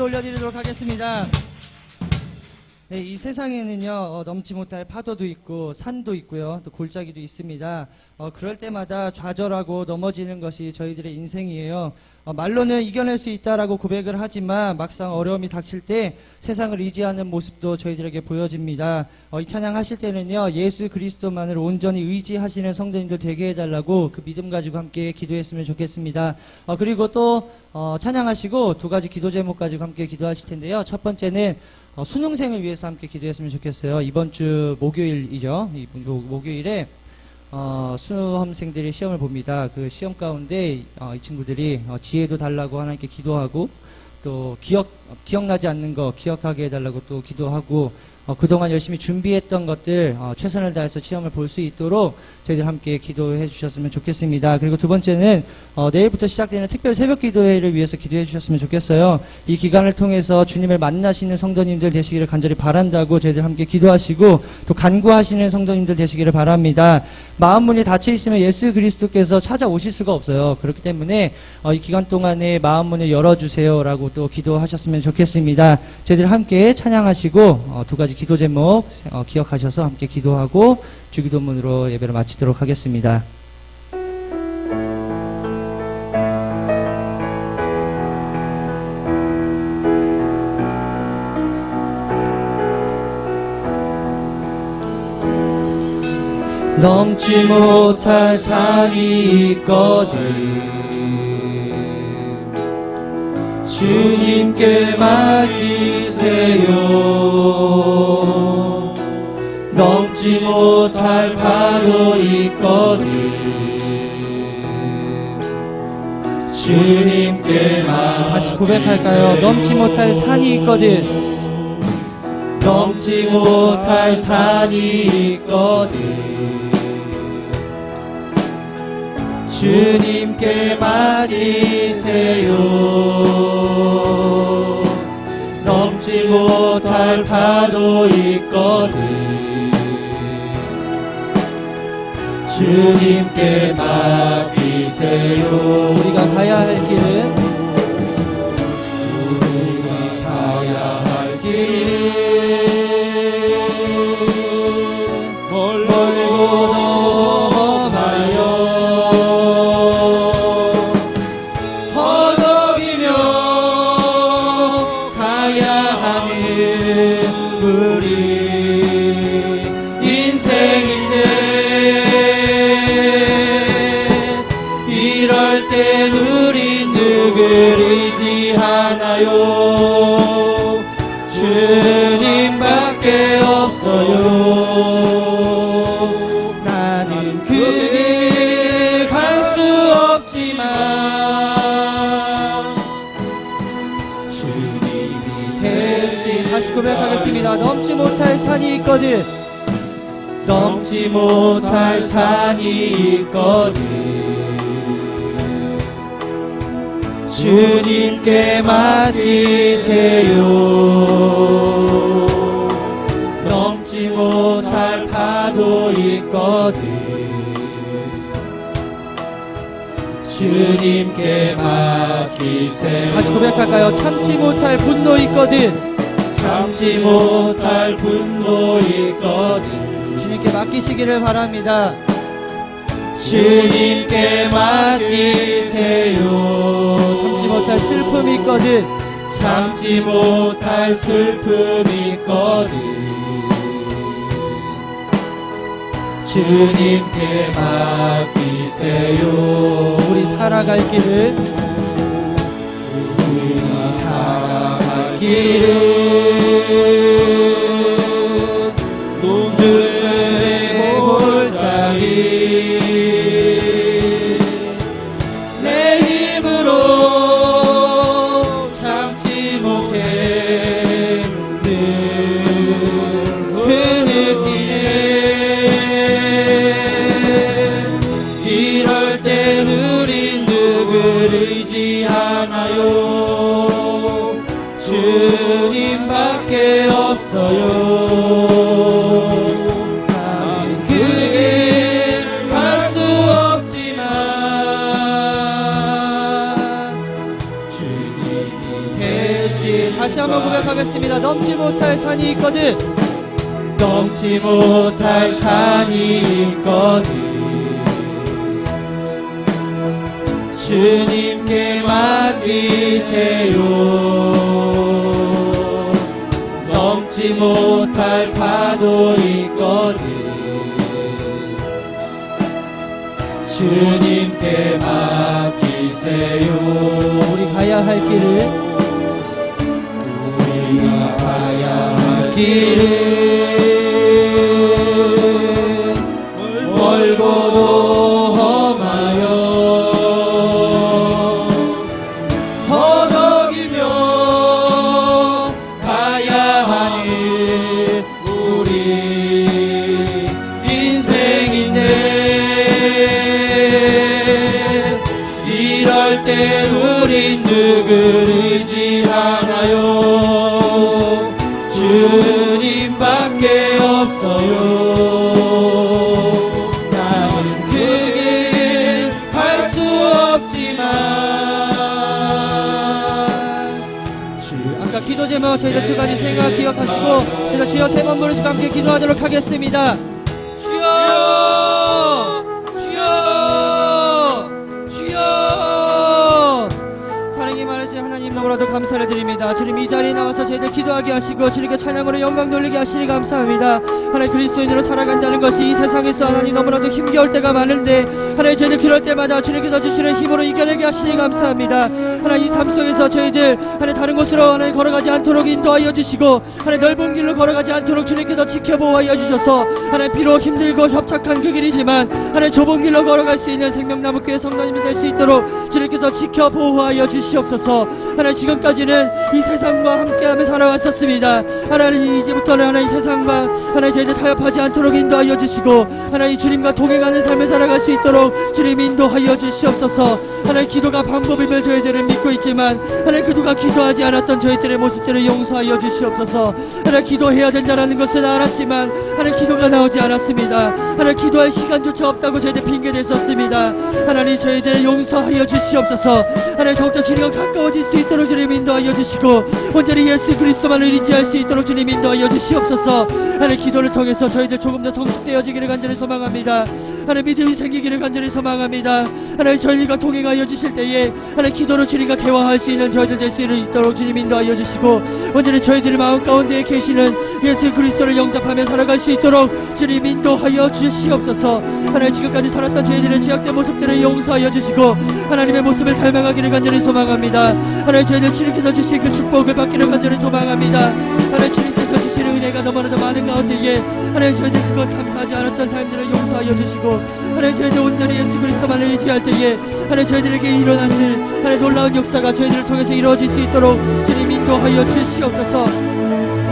B: 올려드리도록 하겠습니다. 네, 이 세상에는요 넘지 못할 파도도 있고 산도 있고요 또 골짜기도 있습니다. 그럴 때마다 좌절하고 넘어지는 것이 저희들의 인생이에요. 말로는 이겨낼 수 있다라고 고백을 하지만 막상 어려움이 닥칠 때 세상을 의지하는 모습도 저희들에게 보여집니다. 이 찬양 하실 때는요 예수 그리스도만을 온전히 의지하시는 성도님들 되게 해달라고 그 믿음 가지고 함께 기도했으면 좋겠습니다. 그리고 또 찬양하시고 두 가지 기도 제목 가지고 함께 기도하실 텐데요. 첫 번째는 수능생을 위해서 함께 기도했으면 좋겠어요. 이번 주 목요일이죠. 목요일에 수험생들이 시험을 봅니다. 그 시험 가운데 이 친구들이 지혜도 달라고 하나님께 기도하고 또 기억나지 않는 거 기억하게 해달라고 또 기도하고 그동안 열심히 준비했던 것들 최선을 다해서 시험을 볼 수 있도록 저희들 함께 기도해 주셨으면 좋겠습니다. 그리고 두 번째는 내일부터 시작되는 특별 새벽 기도회를 위해서 기도해 주셨으면 좋겠어요. 이 기간을 통해서 주님을 만나시는 성도님들 되시기를 간절히 바란다고 저희들 함께 기도하시고 또 간구하시는 성도님들 되시기를 바랍니다. 마음문이 닫혀 있으면 예수 그리스도께서 찾아오실 수가 없어요. 그렇기 때문에 이 기간 동안에 마음문을 열어주세요라고 또 기도하셨으면 좋겠습니다. 저희들 함께 찬양하시고 두 가지 기도 제목 기억하셔서 함께 기도하고 주기도문으로 예배를 마치도록 하겠습니다.
C: 넘지 못할 산이 있거든 주님께 맡기세요. 넘지 못할 파도 있거든 주님께
B: 다시 고백할까요? 넘지 못할 산이 있거든
C: 넘지 못할 산이 있거든 주님께 맡기세요. 넘지 못할 파도 있거든 주님께 맡기세요.
B: 우리가 가야 할 길은
C: 우리가 가야 할 길은 멀고 험하여 허덕이며 가야 하는 우리 인생인데 이럴 땐 우린 누굴 의지하나요? 주님밖에 없어요. 나는 그 길 갈 수 없지만 주님이 대신
B: 다시 고백하겠습니다. 넘지 못할 산이 있거든
C: 넘지 못할 산이 있거든 주님께 맡기세요. 넘지 못할 파도 있거든 주님께 맡기세요.
B: 다시 고백할까요? 참지 못할 분노 있거든
C: 참지 못할 분노 있거든
B: 주님께 맡기시기를 바랍니다.
C: 주님께 맡기세요.
B: 참지 못할 슬픔이 있거든
C: 참지 못할 슬픔이 있거든 주님께 맡기세요.
B: 우리 살아갈 길은
C: 우리가 살아갈 길은 눈물의 골짜기 내 힘으로 참지 못해 늘 그 느끼네. 이럴 땐 우린 누굴 의지하나요? 주님밖에
B: 한번 고백하겠습니다. 넘지 못할 산이 있거든.
C: 넘지 못할 산이 있거든. 주님께 맡기세요. 넘지 못할 파도 있거든. 주님께 맡기세요.
B: 우리 가야 할 길을,
C: 우리가 가야 할 길은 멀고도 험하여 허덕이며 가야 하는 우리 인생인데, 이럴 때 우린 누구를 의지하나요? 주님밖에 없어요. 나는 그 길 갈 수 없지만
B: 아까 기도 제목 저희들 두 가지 생각 기억하시고 저희들 주여 세 번 부르시고 함께 기도하도록 하겠습니다. 주여, 주여, 주여. 사랑이 많으신 하나님 너무나도 감사를 드립니다. 주님 이 자리에 나와서 저희들 기도하게 하시고 주님께 찬양으로 영광 돌리게 하시니 감사합니다. 하나님 그리스도인으로 살아간다는 것이 이 세상에서 하나님 너무나도 힘겨울 때가 많은데 하나님 저희들 그럴 때마다 주님께서 주시는 힘으로 이겨내게 하시니 감사합니다. 하나님 이 삶 속에서 저희들 하나님 다른 곳으로 하나님 걸어가지 않도록 인도하여 주시고 하나님 넓은 길로 걸어가지 않도록 주님께서 지켜보호하여 주셔서 하나님 비록 힘들고 협착한 그 길이지만 하나님 좁은 길로 걸어갈 수 있는 생명나무교회 성도님이 될 수 있도록 주님께서 지켜보호하여 주시옵소서. 하나님 지금까지는 이 세상과 함께하며 살아왔었습니다. 하나님 이제부터는 하나님 세상과 하나님 저희들 타협하지 않도록 인도하여 주시고 하나님 주님과 동행하는 삶을 살아갈 수 있도록 주님 인도하여 주시옵소서. 하나님 기도가 방법임을 저희들은 믿고 있지만 하나님 그동안 기도하지 않았던 저희들의 모습들을 용서하여 주시옵소서. 하나님 기도해야 된다는 것은 알았지만 하나님 기도가 나오지 않았습니다. 하나님 기도할 시간조차 없다고 저희들 핑계댔었습니다. 하나님 저희들 용서하여 주시옵소서. 하나님 더욱더 주님과 가까워질 수 있도록 주님 인도하여 주시고 온전히 예수 그리스도만을 의지할 수 있도록 주님 인도하여 주시옵소서. 하나님 기도를 통해서 저희들 조금 더 성숙되어지기를 간절히 소망합니다. 하나님 믿음이 생기기를 간절히 소망합니다. 하나님 저희들과 동행하여 주실 때에 하나님 기도로 주님과 대화할 수 있는 저희들 될 수 있도록 주님 인도하여 주시고 온전히 저희들의 마음 가운데 계시는 예수 그리스도를 영접하며 살아갈 수 있도록 주님 인도하여 주시옵소서. 하나님 지금까지 살았던 저희들의 죄악된 모습들을 용서하여 주시고 하나님의 모습을 닮아가기를 간절히 소망합니다. 하나님 저희들 주님께서 주신 그 축복을 받기를 간절히 소망합니다. 하나님 주님께서 주시는 은혜가 너무나도 많은 가운데에 하나님 저희들 그것 감사하지 않았던 삶들을 용서하여 주시고 하나님 저희들 온전히 예수 그리스도만을 의지할 때에 하나님 저희들에게 일어났을 하나님 놀라운 역사가 저희들을 통해서 이루어질 수 있도록 주님 인도하여 주시옵소서.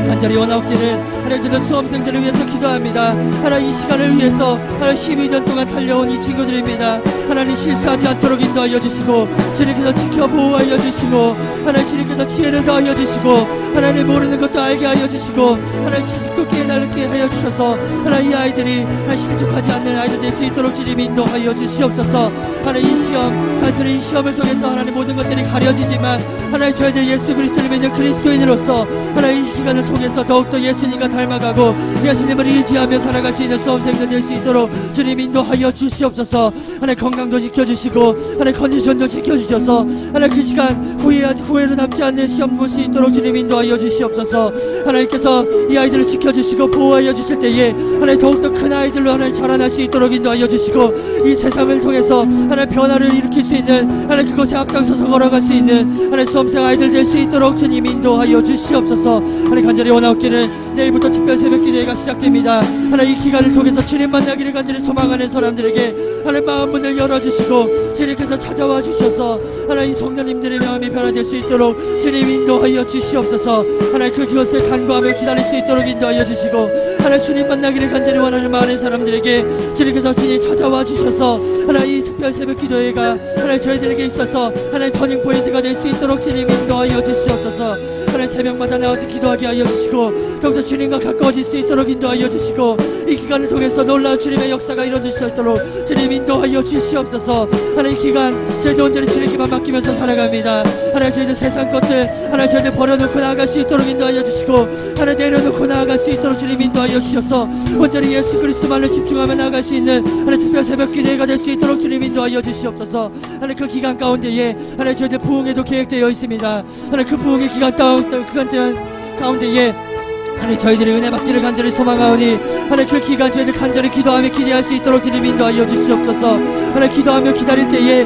B: 간절히 원하옵기를 하나님 저희들 수험생들을 위해서 기도합니다. 하나님 이 시간을 위해서 하나님 12년 동안 달려온 이 친구들입니다. 하나님 실수하지 않도록 인도하여 주시고 주님께서 지켜 보호하여 주시고 하나님 주님께서 지혜를 더하여 주시고 하나님 모르는 것도 알게 하여 주시고 하나님 지식도 깨달게 하여 주셔서 하나님 이 아이들이 하나님 실족하지 않는 아이들 될 수 있도록 주님 인도하여 주시옵소서. 하나님 이 시험 단순히 이 시험을 통해서 하나님 모든 것들이 가려지지만 하나님 저희들 예수 그리스도를 믿는 그리스도인으로서 하나님 이 기간을 통해서 더욱더 예수님과 닮아가고 예수님을 의지하며 살아갈 수 있는 수험생들 될 수 있도록 주님 인도하여 주시옵소서. 하나님 건강도 지켜주시고 하나님 컨디션도 지켜주셔서 하나님 그 시간 후회로 남지 않는 시험 볼 수 있도록 주님 인도하여 주시옵소서. 하나님께서 이 아이들을 지켜주시고 보호하여 주실 때에 하나님 더욱더 큰 아이들로 하나님 자라날 수 있도록 인도하여 주시고 이 세상을 통해서 하나님 변화를 일으킬 수 있는 하나님 그곳에 앞장서서 걸어갈 수 있는 하나님 수험생 아이들 될 수 있도록 주님 인도하여 주시옵소서. 하나님 간절히 원하옵기를 내일부터 특별 새벽 기도회가 시작됩니다. 하나님 이 기간을 통해서 주님 만나기를 간절히 소망하는 사람들에게 하나님 마음 문을 열어주시고 주님께서 찾아와 주셔서 하나님 성도님들의 마음이 변화될 수 있도록 주님 인도하여 주시옵소서. 하나님 그 기것을 간구하며 기다릴 수 있도록 인도하여 주시고 하나님 주님 만나기를 간절히 원하는 많은 사람들에게 주님께서 진히 찾아와 주셔서 하나님 이
C: 특별 새벽 기도회가 하나님 저희들에게 있어서 하나님 터닝 포인트가 될 수 있도록 주님 인도하여 주시옵소서. 하나님 새벽마다 나와서 기도하게 하여 주시고 더욱더 주님과 가까워질 수 있도록 인도하여 주시고 이 기간을 통해서 놀라운 주님의 역사가 이루어질 수 있도록 주님 인도하여 주시옵소서. 하나님 이 기간 저희들 온전히 주님께만 맡기면서 살아갑니다. 하나님 저희들 세상 것들 하나님 저희들 버려놓고 나아갈 수 있도록 인도하여 주시고 하나님 내려놓고 나아갈 수 있도록 주님 인도하여 주셔서 온전히 예수 그리스도만을 집중하며 나아갈 수 있는 하나님 특별 새벽 기도회가 될 수 있도록 주님 인도하여 주시옵소서. 하나님 그 기간 가운데에 하나님 저희들 부흥에도 계획되어 있습니다. 하나님 그 부흥의 기간 가운데에 하나님 저희들의 은혜 받기를 간절히 소망하오니 하나님 그 기간 저희들 간절히 기도하며 기대할 수 있도록 주님 인도하여 주시옵소서. 하나님 기도하며 기다릴 때에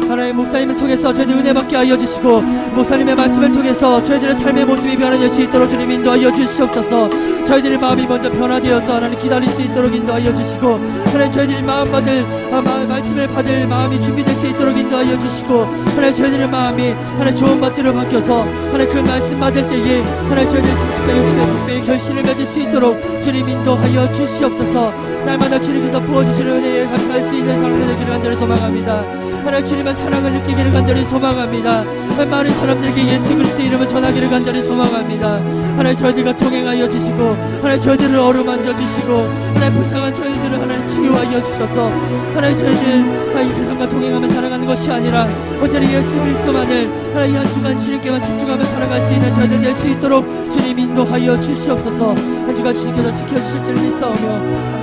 C: 하나님 목사님을 통해서 저희들 은혜 받게 하여 주시고 목사님의 말씀을 통해서 저희들의 삶의 모습이 변화될 수 있도록 주님 인도하여 주시옵소서. 저희들의 마음이 먼저 변화되어서 하나님 기다릴 수 있도록 인도하여 주시고 하나님 저희들이 말씀을 받을 마음이 준비될 수 있도록 인도하여 주시고 하나님 저희들의 마음이 하나님 좋은 밭으로 바뀌어서 하나님 그 말씀 받을 때에 하나님 저희들 30배 60배 100배의 결실을 맺을 수 있도록 주님 인도하여 주시옵소서. 날마다 주님께서 부어주시는 은혜에 감사할 수 있는 삶을 되기를 간절히 소망합니다. 하나님 주님의 사랑을 느끼기를 간절히 소망합니다. 많은 사람들에게 예수 그리스도의 이름을 전하기를 간절히 소망합니다. 하나님 저희들과 동행하여 주시고 하나님 저희들을 어루만져 주시고 하나님 불쌍한 저희들을 하나님 치유하여 주셔서 하나님 저희들 이 세상과 동행하며 살아가는 것이 아니라 온전히 예수 그리스도만을 하나님 한 주간 주님께만 집중하며 살아갈 수 있는 저희들 될 수 있도록 주님 인도하여 주시옵소서. 한 주간 주님께서 지켜주실 줄 믿사오며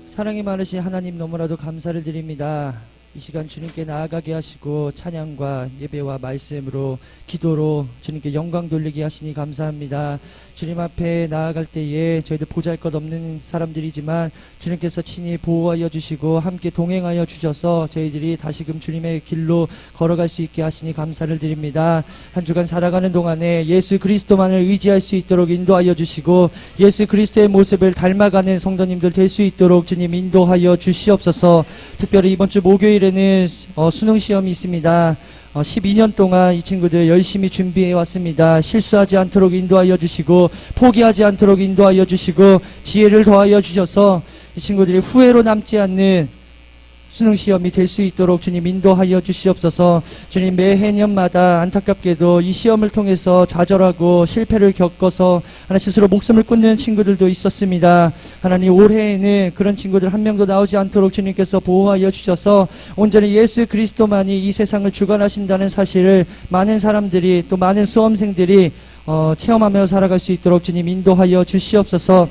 B: 사랑이 많으신 하나님 너무나도 감사를 드립니다. 이 시간 주님께 나아가게 하시고 찬양과 예배와 말씀으로 기도로 주님께 영광 돌리게 하시니 감사합니다. 주님 앞에 나아갈 때에 저희들 보잘것없는 사람들이지만 주님께서 친히 보호하여 주시고 함께 동행하여 주셔서 저희들이 다시금 주님의 길로 걸어갈 수 있게 하시니 감사를 드립니다. 한 주간 살아가는 동안에 예수 그리스도만을 의지할 수 있도록 인도하여 주시고 예수 그리스도의 모습을 닮아가는 성도님들 될 수 있도록 주님 인도하여 주시옵소서. 특별히 이번 주 목요일에는 수능 시험이 있습니다. 12년 동안 이 친구들 열심히 준비해 왔습니다. 실수하지 않도록 인도하여 주시고 포기하지 않도록 인도하여 주시고 지혜를 더하여 주셔서 이 친구들이 후회로 남지 않는 수능시험이 될 수 있도록 주님 인도하여 주시옵소서. 주님 매해년마다 안타깝게도 이 시험을 통해서 좌절하고 실패를 겪어서 하나 스스로 목숨을 끊는 친구들도 있었습니다. 하나님 올해에는 그런 친구들 한 명도 나오지 않도록 주님께서 보호하여 주셔서 온전히 예수 그리스도만이 이 세상을 주관하신다는 사실을 많은 사람들이 또 많은 수험생들이 체험하며 살아갈 수 있도록 주님 인도하여 주시옵소서.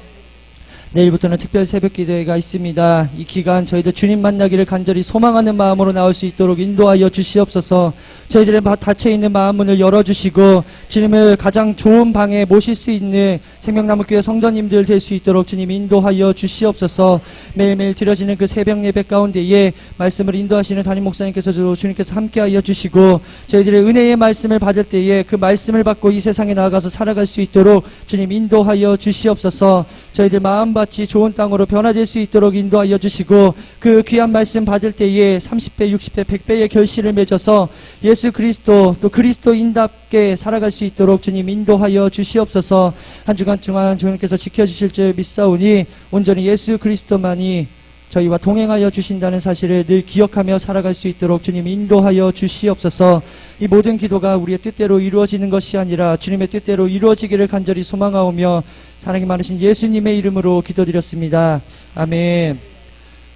B: 내일부터는 특별 새벽 기도회가 있습니다. 이 기간 저희들 주님 만나기를 간절히 소망하는 마음으로 나올 수 있도록 인도하여 주시옵소서. 저희들의 닫혀있는 마음문을 열어주시고 주님을 가장 좋은 방에 모실 수 있는 생명나무교회 성도님들 될 수 있도록 주님 인도하여 주시옵소서. 매일매일 드려지는 그 새벽 예배 가운데에 말씀을 인도하시는 담임 목사님께서도 주님께서 함께하여 주시고 저희들의 은혜의 말씀을 받을 때에 그 말씀을 받고 이 세상에 나아가서 살아갈 수 있도록 주님 인도하여 주시옵소서. 저희들 마음밭이 좋은 땅으로 변화될 수 있도록 인도하여 주시고 그 귀한 말씀 받을 때에 30배, 60배, 100배의 결실을 맺어서 예수 그리스도 또 그리스도인답게 살아갈 수 있도록 주님 인도하여 주시옵소서. 한 주간 동안 주님께서 지켜주실 줄 믿사오니 온전히 예수 그리스도만이 저희와 동행하여 주신다는 사실을 늘 기억하며 살아갈 수 있도록 주님 인도하여 주시옵소서. 이 모든 기도가 우리의 뜻대로 이루어지는 것이 아니라 주님의 뜻대로 이루어지기를 간절히 소망하오며 사랑이 많으신 예수님의 이름으로 기도드렸습니다. 아멘.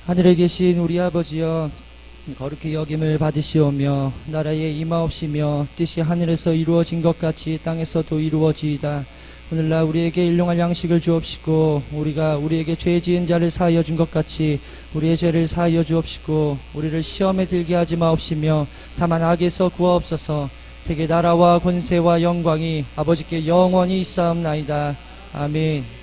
B: 하늘에 계신 우리 아버지여 거룩히 여김을 받으시오며 나라에 임하옵시며 뜻이 하늘에서 이루어진 것 같이 땅에서도 이루어지이다. 오늘날 우리에게 일용할 양식을 주옵시고 우리가 우리에게 죄 지은 자를 사하여 준 것 같이 우리의 죄를 사하여 주옵시고 우리를 시험에 들게 하지 마옵시며 다만 악에서 구하옵소서. 대개 나라와 권세와 영광이 아버지께 영원히 있사옵나이다. 아멘.